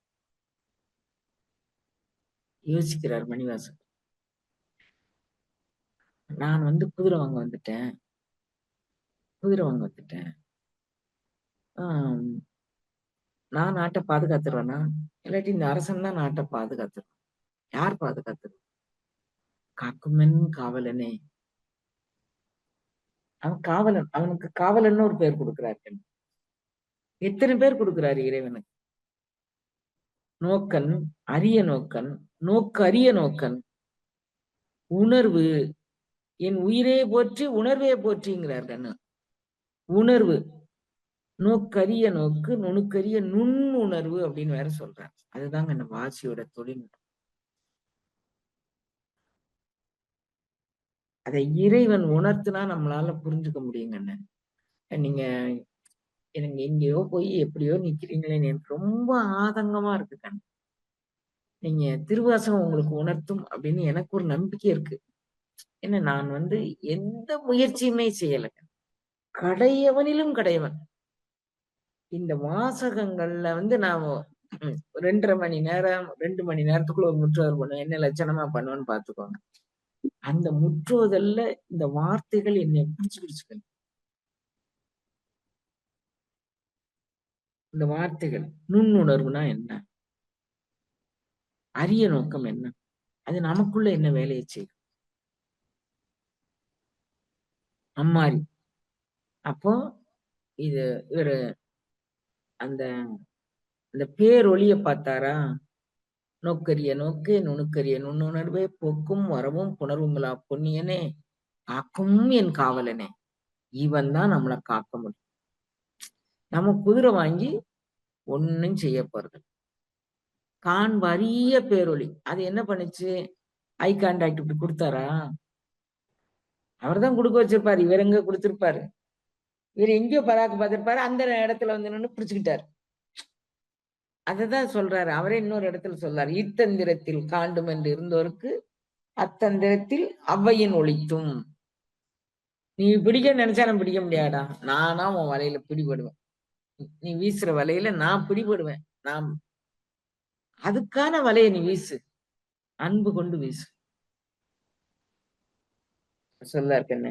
யோசிக்கிறார் மணிவாசன். நான் வந்து குதிரை வாங்க வந்துட்டேன். குதிரை வாங்க வந்துட்டேன். ஆம், நான் நாட்ட பாதுகாத்துருவேனா? இல்லாட்டி இந்த அரசன் தான் நாட்ட பாதுகாத்துருவான். யார் பாதுகாத்துருவா? காக்குமென் காவலனே. அவன் காவலன். அவனுக்கு காவலன்னு ஒரு பேர் கொடுக்கிறார் கண்ணு. எத்தனை பேர் கொடுக்கிறாரு இறைவனுக்கு? நோக்கன், அரிய நோக்கன், நோக்கரிய நோக்கன், உணர்வு, என் உயிரே போற்றி உணர்வே போற்றிங்கிறார் கண்ணு. உணர்வு, நோக்கரிய நோக்கு, நுணுக்கரிய நுண்ணுணர்வு அப்படின்னு வேற சொல்றார். அதுதாங்க இந்த வாசியோட தொழில்நுட்பம். அதை இறைவன் உணர்த்தினா நம்மளால புரிஞ்சுக்க முடியுங்கண்ணே. நீங்க எனக்கு எங்கேயோ போய் எப்படியோ நிக்கிறீங்களேன்னு எனக்கு ரொம்ப ஆதங்கமா இருக்கு கண்ணு. நீங்க திருவாசகம் உங்களுக்கு உணர்த்தும் அப்படின்னு எனக்கு ஒரு நம்பிக்கை இருக்கு. ஏன்னா நான் வந்து எந்த முயற்சியுமே செய்யல. கடையவனிலும் கடையவன். இந்த வாசகங்கள்ல வந்து நான் 2 1/2 மணி நேரம், 2 மணி நேரத்துக்குள்ள ஒரு முற்றோதல் பண்ணுவேன். என்ன லட்சணமா பண்ணுவேன்னு பார்த்துக்கோங்க. அந்த முற்றோதல்ல இந்த வார்த்தைகள் என்னை பிடிச்சுக்கிடுச்சு. இந்த வார்த்தைகள் நுண்ணுணர்வுனா என்ன? அரிய நோக்கம் என்ன? அது நமக்குள்ள என்ன வேலையை செய்யும்? அம்மாரி. அப்போ இது இவரு அந்த அந்த பேரொளிய பார்த்தாரா? நோக்கரிய நோக்கு, நுணுக்கரிய நுண்ணுணர்வே, போக்கும் வரவும் புணர்வுமிலா பொன்னியனே, காக்கும் என் காவலனே. இவன் தான் நம்மள காக்க முடியும். நம்ம குதிரை வாங்கி ஒண்ணும் செய்ய போறதில்ல. வரிய பேரொளி. அது என்ன பண்ணுச்சு? ஐ கான்டாக்ட் இப்படி குடுத்தாரா? அவர்தான் குடுக்க வச்சிருப்பாரு. இவர் எங்க குடுத்திருப்பாரு? இவர் எங்கேயோ பராக்கு பார்த்திருப்பாரு. அந்த இடத்துல வந்து நின்னு பிடிச்சுக்கிட்டாரு. அததான் சொல்றாரு. அவரே இன்னொரு இடத்துல சொல்றாரு. "இத்தந்திரத்தில் காண்டும் என்று இருந்தோருக்கு அத்தந்திரத்தில் அவ்வையின் ஒளித்தும்." நீ பிடிக்க நினைச்சா நான் பிடிக்க முடியாதா? நானா உன் வலையில பிடிபடுவேன். நீ வீசுற வலையில நான் பிடிபடுவேன். நான் அதுக்கான வலைய நீ வீசு. அன்பு கொண்டு வீசு. சொல்லார் கண்ணு.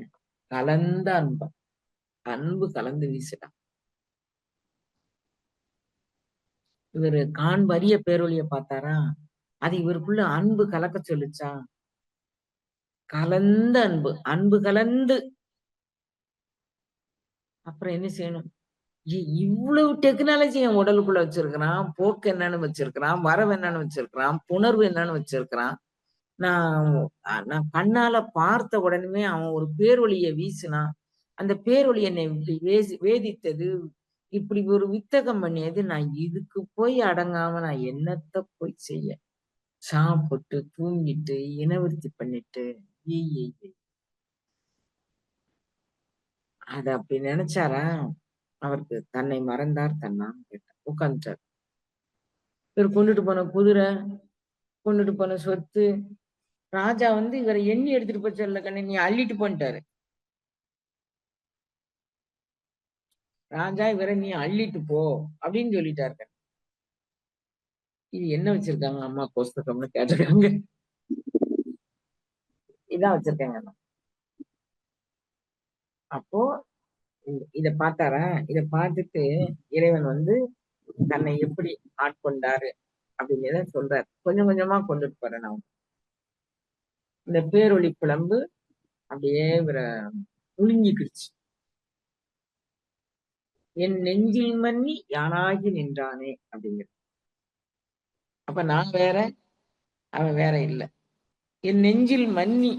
கலந்த அன்பா. அன்பு கலந்து வீசுடா. இவரு வரிய பேரொளிய பார்த்தாரா? அது இவருக்குள்ள அன்பு கலக்க சொல்லுச்சா? கலந்த அன்பு. அன்பு கலந்து அப்புறம் என்ன செய்யணும்? இவ்வளவு டெக்னாலஜி என் உடலுக்குள்ள வச்சிருக்கிறான். போக்கு என்னன்னு வச்சிருக்கிறான். வரவு என்னன்னு வச்சிருக்கிறான். புணர்வு என்னன்னு வச்சிருக்கிறான். நான் நான் கண்ணால பார்த்த உடனே அவன் ஒரு பேரொளிய வீசினான். அந்த பேரொளி என்னை இப்படி வேதித்தது. இப்படி ஒரு வித்தகம் பண்ணியது. நான் இதுக்கு போய் அடங்காம நான் என்னத்த போய் செய்ய? சாப்பிட்டு, தூங்கிட்டு, இனவிருத்தி பண்ணிட்டு, ஐய்யய்ய! அத அப்படி நினைச்சாரா? அவருக்கு தன்னை மறந்தார் தன்னான்னு கேட்டார். உட்கார்ந்துட்டார். இவர் கொண்டுட்டு போன குதிரை, கொண்டுட்டு போன சொத்து, ராஜா வந்து இவரை எண்ணி எடுத்துட்டு போய் சொல்ல கண்ணு நீ அள்ளிட்டு போன்ட்டாரு. ராஜா இவரை நீ அள்ளிட்டு போ அப்படின்னு சொல்லிட்டாரு. இது என்ன வச்சிருக்காங்க அம்மா புஸ்தகம்னு கேட்டிருக்காங்க. இதான் வச்சிருக்காங்க. அப்போ இத பார்த்தாரா? இத பார்த்துட்டு இறைவன் வந்து தன்னை எப்படி ஆட்கொண்டாரு அப்படிங்கிறத சொல்றாரு. கொஞ்சம் கொஞ்சமா கொண்டுட்டு போறேன் நான். இந்த பேரொளி பிழம்பு அப்படியே இவரை முழுங்கிக்கிடுச்சு. என் நெஞ்சில் மன்னி யானாகி நின்றானே அப்படிங்கிறது. அப்ப நான் வேற, அவன் வேற இல்ல. என் நெஞ்சில் மன்னி.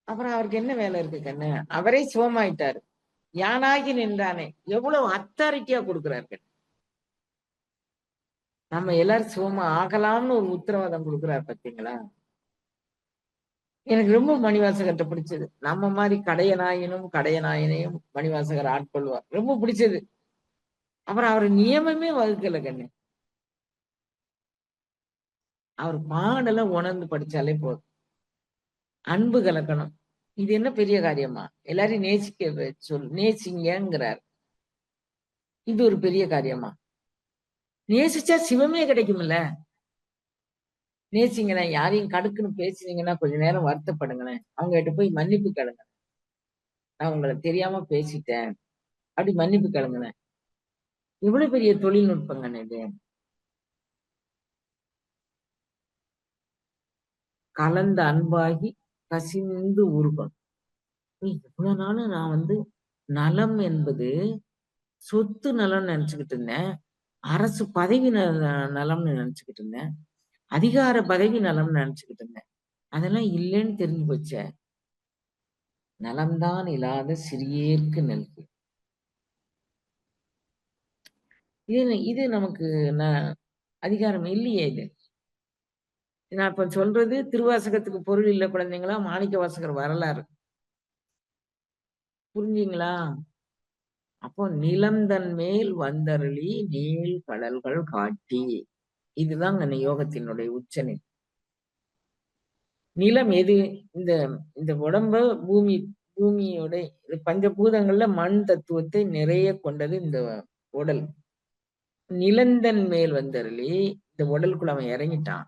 அப்புறம் அவருக்கு என்ன வேலை இருக்கு கண்ணு? அவரே சிவமாயிட்டாரு. யானாகி நின்றானே எவ்வளவு அத்தாரிட்டியா கொடுக்கிறாரு. நம்ம எல்லாரும் சிவமா ஆகலாம்னு ஒரு உத்தரவாதம் கொடுக்குறாரு பாத்தீங்களா? எனக்கு ரொம்ப மணிவாசகர்ட்ட பிடிச்சது. நம்ம மாதிரி கடையனாயினும் கடையனாயினையும் மணிவாசகர் ஆட்கொள்வார். ரொம்ப பிடிச்சது. அப்புறம் அவர் நியமமே வகுக்கல கண்ணு. அவர் பாடலை உணர்ந்து படிச்சாலே போதும். அன்பு கலக்கணும். இது என்ன பெரிய காரியமா? எல்லாரையும் நேசிக்க நேசிங்கிறார். இது ஒரு பெரிய காரியமா? நேசிச்சா சிவமே கிடைக்கும்ல. நேசிங்கண்ணே, யாரையும் கடுக்குன்னு பேசுனீங்கன்னா கொஞ்ச நேரம் வருத்தப்படுங்களேன். அவங்க கிட்ட போய் மன்னிப்பு கேளுங்க. நான் உங்களை தெரியாம பேசிட்டேன். அப்படி மன்னிப்பு கேளுங்களேன். எவ்வளவு பெரிய தொழில்நுட்பங்க இது. கலந்த அன்பாகி கசிந்து உருகும். இவ்வளவு நாளும் நான் வந்து நலம் என்பது சொத்து நலம்னு நினைச்சுக்கிட்டு இருந்தேன். அரசு பதவி நலம்னு நினைச்சுக்கிட்டு இருந்தேன். அதிகார பதவி நலம்னு நினைச்சுக்கிட்டு இருந்தேன். அதெல்லாம் இல்லைன்னு தெரிஞ்சு போச்சே. நலம்தான் இல்லாத சிறியேற்கு நல்கு. இது நமக்கு அதிகாரம் இல்லையே இது. நான் இப்ப சொல்றது திருவாசகத்துக்கு பொருள் இல்ல குழந்தைங்களா, மாணிக்க வாசகர் வரலாறு. புரிஞ்சீங்களா? அப்போ நிலந்தன் மேல் வந்தருளி நீள் கடல்கள் காட்டி. இதுதான் அந்த யோகத்தினுடைய உச்சநிலை. நிலம் எது? இந்த இந்த உடம்ப பூமியோட பஞ்சபூதங்கள்ல மண் தத்துவத்தை நிறைய கொண்டது இந்த உடல். நிலந்தன் மேல் வந்தருளி இந்த உடலுக்குள்ள அவன் இறங்கிட்டான்.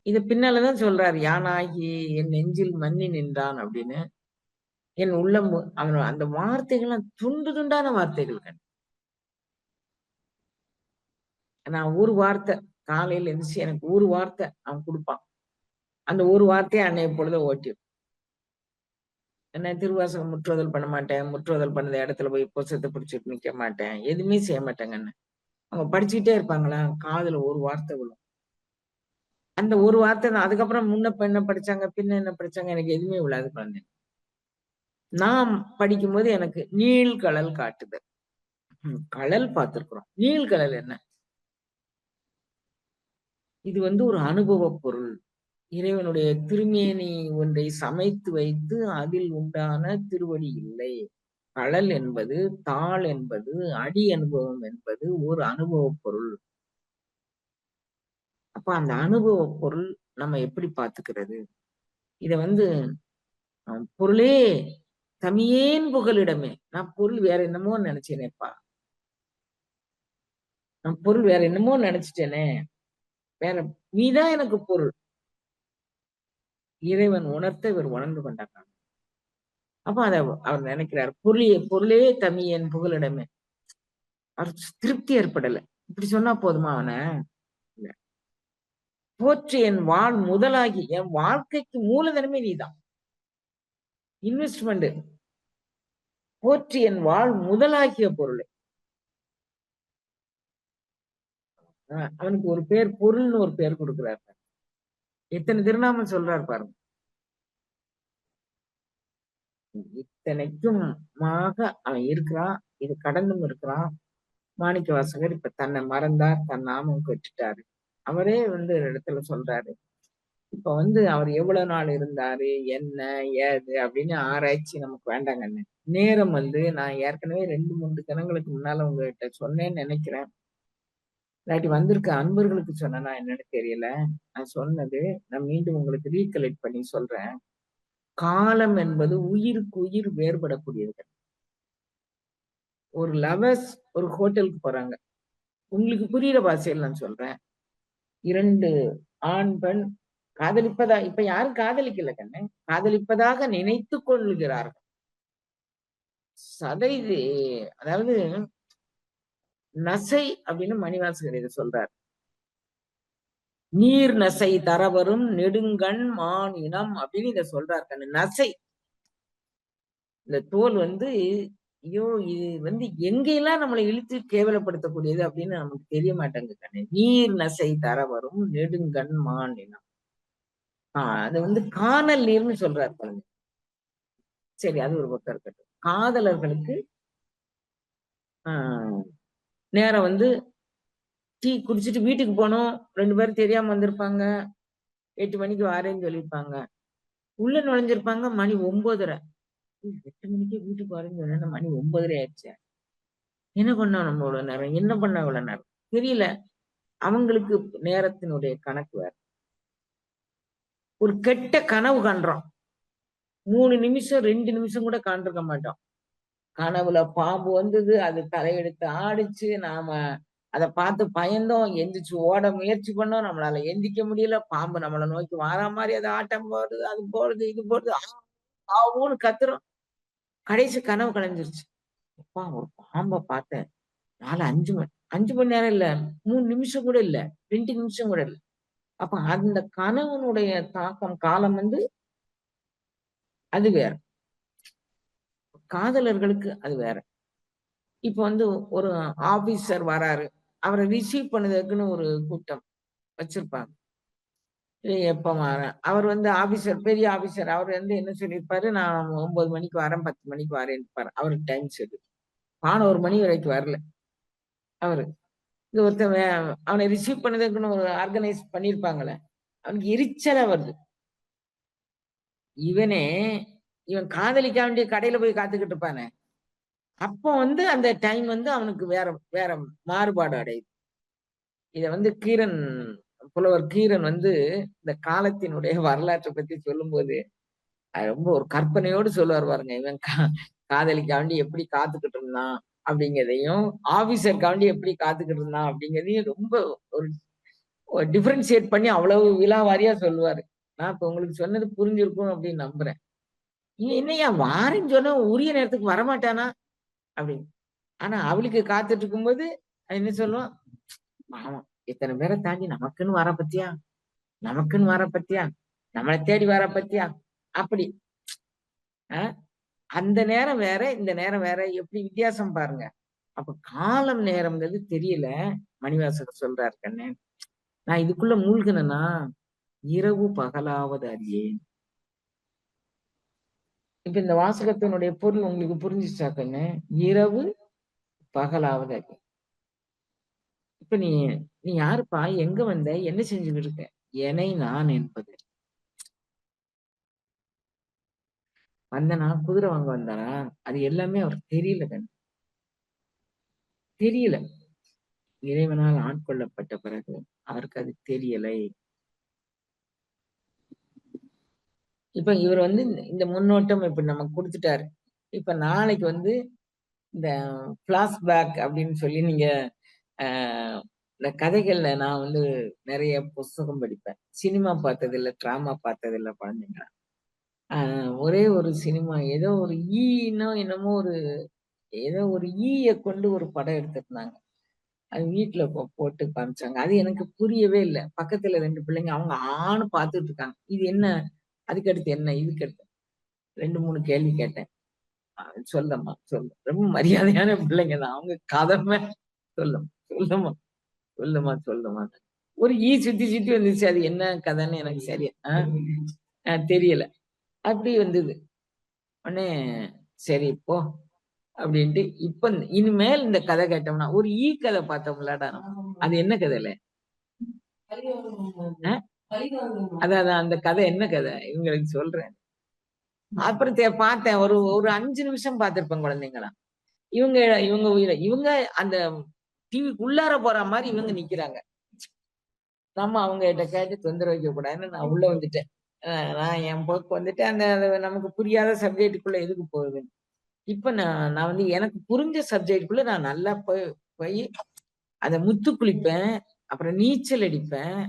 இது பின்னாலதான் சொல்றாரு, யானாகி என் நெஞ்சில் மன்னி நின்றான் அப்படின்னு. என் உள்ளம் அவன் அந்த வார்த்தைகள்லாம் துண்டு துண்டான வார்த்தைகள் கண். நான் ஒரு வார்த்தை காலையில இருந்துச்சு எனக்கு ஒரு வார்த்தை அவன் கொடுப்பான். அந்த ஒரு வார்த்தையை அன்னைய பொழுத ஓட்டிடும். என்ன திருவாசகம் முற்றுதல் பண்ண மாட்டேன். முற்றுதல் பண்ணத இடத்துல போய் புசத்தை பிடிச்சிட்டு நிக்க மாட்டேன். எதுவுமே செய்ய மாட்டேங்கன்னு. அவங்க படிச்சுக்கிட்டே இருப்பாங்களா, காதுல ஒரு வார்த்தை விழும். அந்த ஒரு வார்த்தை தான். அதுக்கப்புறம் முன்ன என்ன படிச்சாங்க, பின்ன என்ன படிச்சாங்க, எனக்கு எதுவுமே விழாது குழந்தை. நாம் படிக்கும்போது எனக்கு நீள் கடல் காட்டுதல். கடல் பார்த்திருக்கிறோம். நீள் கடல் என்ன? இது வந்து ஒரு அனுபவ பொருள். இறைவனுடைய திருமேனி ஒன்றை சமைத்து வைத்து அதில் உண்டான திருவடி இல்லை. கடல் என்பது, தாள் என்பது, அடி அனுபவம் என்பது ஒரு அனுபவ பொருள். அப்ப அந்த அனுபவ பொருள் நம்ம எப்படி பார்த்துக்கிறது? இத வந்து பொருளே தமியேன் புகலிடமே. நான் பொருள் வேற என்னமோ நினைச்சேனேப்பா. நான் பொருள் வேற என்னமோ நினைச்சிட்டேனே. வேற நீதான் எனக்கு பொருள். இறைவன் உணர்த்த இவர் உணர்ந்து கொண்டாங்க. அப்ப அவர் நினைக்கிறார். பொருளே தமியேன் புகலிடமே. அவர் திருப்தி ஏற்படல. இப்படி சொன்னா போதுமா அவன? போற்றி என் முதலாகி என் வாழ்க்கைக்கு மூலதனமே நீதான். இன்வெஸ்ட்மெண்ட். போற்றி என் முதலாகிய பொருளை. அவனுக்கு ஒரு பேர் பொருள்னு ஒரு பேர் கொடுக்கிறார். எத்தனை திருநாமம் சொல்றாரு பாருங்க. இத்தனைக்கும் அவன் இருக்கிறான். இது கடந்தும் இருக்கிறான். மாணிக்க வாசகர் இப்ப தன்னை மறந்தார், தன் நாமம் பெற்றுட்டாரு. அவரே வந்து இடத்துல சொல்றாரு, இப்ப வந்து அவர் எவ்வளவு நாள் இருந்தாரு, என்ன, ஏது அப்படின்னு ஆராய்ச்சி நமக்கு வேண்டாங்கண்ணே. நேரம் வந்து நான் ஏற்கனவே 2, 3 தினங்களுக்கு முன்னால உங்ககிட்ட சொன்னேன்னு நெனைக்கிறேன். இல்லாட்டி வந்திருக்க அன்பர்களுக்கு சொன்னேனா என்னன்னு தெரியல. நான் சொன்னது, நான் மீண்டும் உங்களுக்கு ரீகலெக்ட் பண்ணி சொல்றேன். காலம் என்பது உயிருக்கு உயிர் வேறுபடக்கூடியது. ஒரு லவர்ஸ் ஒரு ஹோட்டலுக்கு போறாங்க. உங்களுக்கு புரியிற பாஷையில நான் சொல்றேன். 2 ஆண், பெண் இப்ப யாரும் காதலிக்கல கண்ணு. காதலிப்பதாக நினைத்துக் கொள்ளுகிறார்கள். சதை அதாவது நசை அப்படின்னு மணிவாசகர் இத சொல்றார். நீர் நசை தரவரும் நெடுங்கண் மான் இனம் அப்படின்னு இத சொல்றார் கண்ணு. நசை. இந்த தோல் வந்து ஐயோ! இது வந்து எங்கெல்லாம் நம்மள இழுத்து கேவலப்படுத்தக்கூடியது அப்படின்னு நமக்கு தெரிய மாட்டேங்குது கண்ணு. நீர் நசை தரவரும் நெடுங்கண் மான் இனம். அது வந்து கானல் நீர்ன்னு சொல்றாரு பாருங்க. சரி அது ஒரு பக்கம் இருக்கட்டும். காதலர்களுக்கு ஆ நேரம் வந்து டீ குடிச்சிட்டு வீட்டுக்கு போனோம். 2 பேரும் தெரியாம வந்திருப்பாங்க. 8 மணிக்கு வாரேன்னு சொல்லியிருப்பாங்க. உள்ள நுழைஞ்சிருப்பாங்க. மணி 9:30. 8 மணிக்கே வீட்டுக்கு வரேன்னு சொன்னேன்னா மணி 9:30 ஆயிடுச்சே. என்ன பண்ணோம் நம்ம இவ்வளவு நேரம்? என்ன பண்ணோம் இவ்வளவு நேரம்? தெரியல. அவங்களுக்கு நேரத்தினுடைய கணக்கு வேற. ஒரு கெட்ட கனவு காண்றோம். 3 நிமிஷம், 2 நிமிஷம் கூட காண்ட்ருக்க மாட்டோம். கனவுல பாம்பு வந்தது. அது தலையெடுத்து ஆடுச்சு. நாம அத பார்த்து பயந்தோம். எந்திரிச்சு ஓட முயற்சி பண்ணோம். நம்மளால எந்திரிக்க முடியல. பாம்பு நம்மள நோக்கி வாரா மாரி அது ஆட்டம் போடுது. அது போடுது, இது போடுது. ஆவுன்னு கத்துறோம். கடைசி கனவு கலைஞ்சிருச்சு. அப்பா ஒரு பாம்ப பார்த்தேன். 4, 5 மணி 5 மணி நேரம் இல்ல. 3 நிமிஷம் கூட இல்ல. 2 நிமிஷம் கூட இல்ல. அப்ப அந்த கனவனுடைய தாக்கம், காலம் வந்து அது வேற. காதலர்களுக்கு அது வேற. இப்ப வந்து ஒரு ஆபீசர் வராரு. அவர ரிசீவ் பண்ணதுக்குன்னு ஒரு கூட்டம் வச்சிருப்பாங்க. எப்ப வரேன்? அவர் வந்து ஆபீசர், பெரிய ஆபீசர். அவர் வந்து என்ன சொல்லியிருப்பாரு, நான் 9 மணிக்கு வரேன், 10 மணிக்கு வரேன்னுப்பாரு. அவருக்கு டைம் ஷெட்யூல். 11 மணி வரைக்கும் வரல அவரு. இது ஒருத்தன் அவன ரிசீவ் பண்ணதுக்குன்னு ஒரு ஆர்கனைஸ் பண்ணியிருப்பாங்கல்ல. அவனுக்கு எரிச்சலா வருது. இவனே இவன் காதலிக்க வேண்டிய கடையில போய் காத்துக்கிட்டு இருப்பானே. அப்போ வந்து அந்த டைம் வந்து அவனுக்கு வேற வேற மாறுபாடு அடையுது. இத வந்து புலவர் கீரன் வந்து இந்த காலத்தினுடைய வரலாற்ற பத்தி சொல்லும்போது, அது ரொம்ப ஒரு கற்பனையோடு சொல்லுவாரு பாருங்க. இவன் காதலிக்காண்டி எப்படி காத்துக்கிட்டு இருந்தான் அப்படிங்கிறதையும், ஆபீசருக்காண்டி எப்படி காத்துக்கிட்டு இருந்தான் அப்படிங்கிறதையும் ரொம்ப ஒரு டிஃபரன்ஷியேட் பண்ணி அவ்வளவு விலாவாரியா சொல்லுவாரு. நான் இப்ப உங்களுக்கு சொன்னது புரிஞ்சிருக்கும் அப்படின்னு நம்புறேன். இவன் என்னய்யா வாரேன்னு சொன்னா உரிய நேரத்துக்கு வரமாட்டானா? அப்படின்னு. ஆனா அவளுக்கு காத்துட்டு இருக்கும்போது என்ன சொல்லும்? பாவம் இத்தன பேர தாண்டி நமக்குன்னு வரா பாத்தியா? நமக்குன்னு வரா பாத்தியா? நம்மள தேடி வரா பாத்தியா? அப்படி. அ அந்த நேரம் வேற, இந்த நேரம் வேற. எப்படி வித்தியாசம் பாருங்க. அப்ப காலம் நேரம்ங்கிறது தெரியல. மணிவாசகர் சொல்றாரு கண்ணு. நான் இதுக்குள்ள மூழ்குனேனா, இரவு பகலாவது அறியேன். இப்ப இந்த வாசகத்தினுடைய பொருள் உங்களுக்கு புரிஞ்சுச்சா கண்ணு? இரவு பகலாவது அறியேன். இப்ப நீ நீ யாருப்பா? எங்க வந்த? என்ன செஞ்சுகிட்டு இருக்க? எனை நான் என்பது. வந்தனா, குதிரை வாங்க வந்தானா? அது எல்லாமே அவருக்கு தெரியல கண்ணு. தெரியல. இறைவனால் ஆட்கொள்ளப்பட்ட பிறகு அவருக்கு அது தெரியலை. இப்ப இவர் வந்து இந்த முன்னோட்டம் இப்ப நமக்கு குடுத்துட்டாரு. இப்ப நாளைக்கு வந்து இந்த ஃபிளாஷ்பேக் அப்படின்னு சொல்லி நீங்க அ இந்த கதைகள்ல நான் வந்து நெறைய புஸ்தகம் படிப்பேன். சினிமா பார்த்ததில்ல, ட்ராமா பார்த்ததில்ல குழந்தைங்களா. அ ஒரே ஒரு சினிமா ஏதோ ஒரு ஈனோ என்னமோ ஏதோ ஒரு ஈய கொண்டு ஒரு படம் எடுத்திருந்தாங்க. அது வீட்ல போட்டு காமிச்சாங்க. அது எனக்கு புரியவே இல்ல. பக்கத்துல 2 பிள்ளைங்க அவங்க ஆன்னு பார்த்துட்டு இருக்காங்க. இது என்ன? அதுக்கு அடுத்து என்ன? இதுக்கு அடுத்து 2, 3 கேள்வி கேட்டேன். சொல்லம்மா, சொல்லு. ரொம்ப மரியாதையான பிள்ளைங்க தான். அவங்க கதம்ப சொல்லும். சொல்லுமா, சொல்லுமா, சொல்லுமா. ஒரு ஈ சுத்தி சுத்தி வந்துச்சு. அது என்ன கதைன்னு எனக்கு சரியா தெரியல. அப்படி வந்தது. உடனே சரி போ அப்படின்ட்டு இப்ப இனிமேல் இந்த கதை கேட்டோம்னா, ஒரு ஈ கதை பார்த்தோம்லடா நம்ம. அது என்ன கதைல? அதான் அந்த கதை என்ன கதை இவங்களுக்கு சொல்றேன். அப்புறம் பார்த்தேன் ஒரு ஒரு 5 நிமிஷம் பார்த்திருப்பேன் குழந்தைங்களா. இவங்க இவங்க இவங்க அந்த டிவிக்கு உள்ளார போற மாதிரி இவங்க நிக்கிறாங்க. நம்ம அவங்க கிட்ட கேட்டு தொந்தரவு வைக்க கூடாதுன்னு நான் உள்ள வந்துட்டேன். நான் என் போக்கு வந்துட்டு அந்த நமக்கு புரியாத சப்ஜெக்டுக்குள்ள எதுக்கு போகுது. இப்ப நான் நான் வந்து எனக்கு புரிஞ்ச சப்ஜெக்டுக்குள்ள நான் நல்லா போய் அந்த முத்து குளிப்பேன். அப்புறம் நீச்சல் அடிப்பேன்.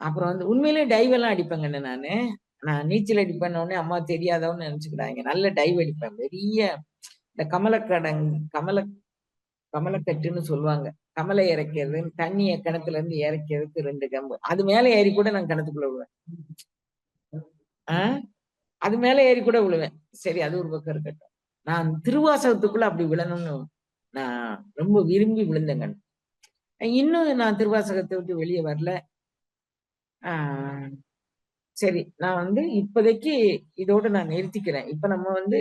அப்புறம் வந்து உண்மையிலேயே டைவ் எல்லாம் அடிப்பேங்கண்ணே நானு. நான் நீச்சல் அடிப்பேன்ன உடனே அம்மா தெரியாதவன்னு நினைச்சுக்கிடாங்க. நல்ல டைவ் அடிப்பேன். பெரிய இந்த கமலக்கட்டுன்னு சொல்லுவாங்க. கமலை இறக்கிறது, தண்ணிய கிணத்துல இருந்து இறக்கிறதுக்கு 2 கம்பு. அது மேல ஏறி கூட நான் கிணத்துக்குள்ள விழுவேன். ஆ அது மேல ஏறி கூட விழுவேன். சரி அது ஒரு பக்கம் இருக்கட்டும். நான் திருவாசகத்துக்குள்ள அப்படி விழணும்னு நான் ரொம்ப விரும்பி விழுந்தேங்க. இன்னும் நான் திருவாசகத்த விட்டு வெளிய வரல. ஆ சரி நான் வந்து இப்போதைக்கு இதோட நான் நிறுத்திக்கிறேன். இப்ப நம்ம வந்து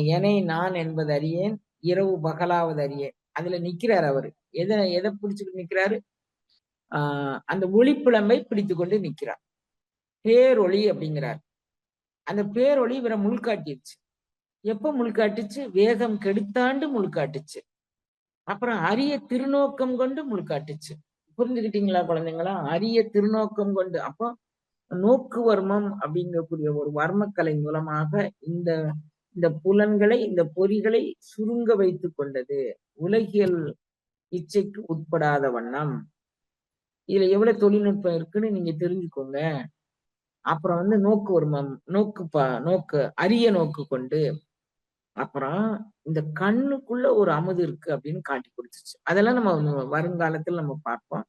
எனை நான் என்பது அறியேன், இரவு பகலாவது அறியேன். அதுல நிக்கிறாரு அவரு. எத பிடிச்சுக்கிட்டு நிக்கிறாரு? ஆ அந்த ஒளிப்பிழம்பை பிடித்துக்கொண்டு நிக்கிறார். பேரொளி அப்படிங்கிறார். அந்த பேரொளி இவரை முள்காட்டிருச்சு. எப்ப முள்காட்டுச்சு? வேகம் கெடுத்தாண்டு முள்காட்டுச்சு. அப்புறம் அரிய திருநோக்கம் கொண்டு முள்காட்டுச்சு. புரிஞ்சுக்கிட்டீங்களா குழந்தைங்களா? அரிய திருநோக்கம் கொண்டு. அப்போ நோக்கு வர்மம் அப்படிங்கக்கூடிய ஒரு வர்மக்கலை மூலமாக இந்த இந்த புலன்களை, இந்த பொறிகளை சுருங்க வைத்துக் கொண்டது. உலகியல் இச்சைக்கு உட்படாத வண்ணம். இதுல எவ்வளவு தொழில்நுட்பம் இருக்குன்னு நீங்க தெரிஞ்சுக்கோங்க. அப்புறம் வந்து நோக்கு வர்மம், நோக்கு அரிய நோக்கு கொண்டு, அப்புறம் இந்த கண்ணுக்குள்ள ஒரு அமுது இருக்கு அப்படின்னு காட்டி கொடுத்துச்சு. அதெல்லாம் நம்ம வருங்காலத்துல நம்ம பார்ப்போம்.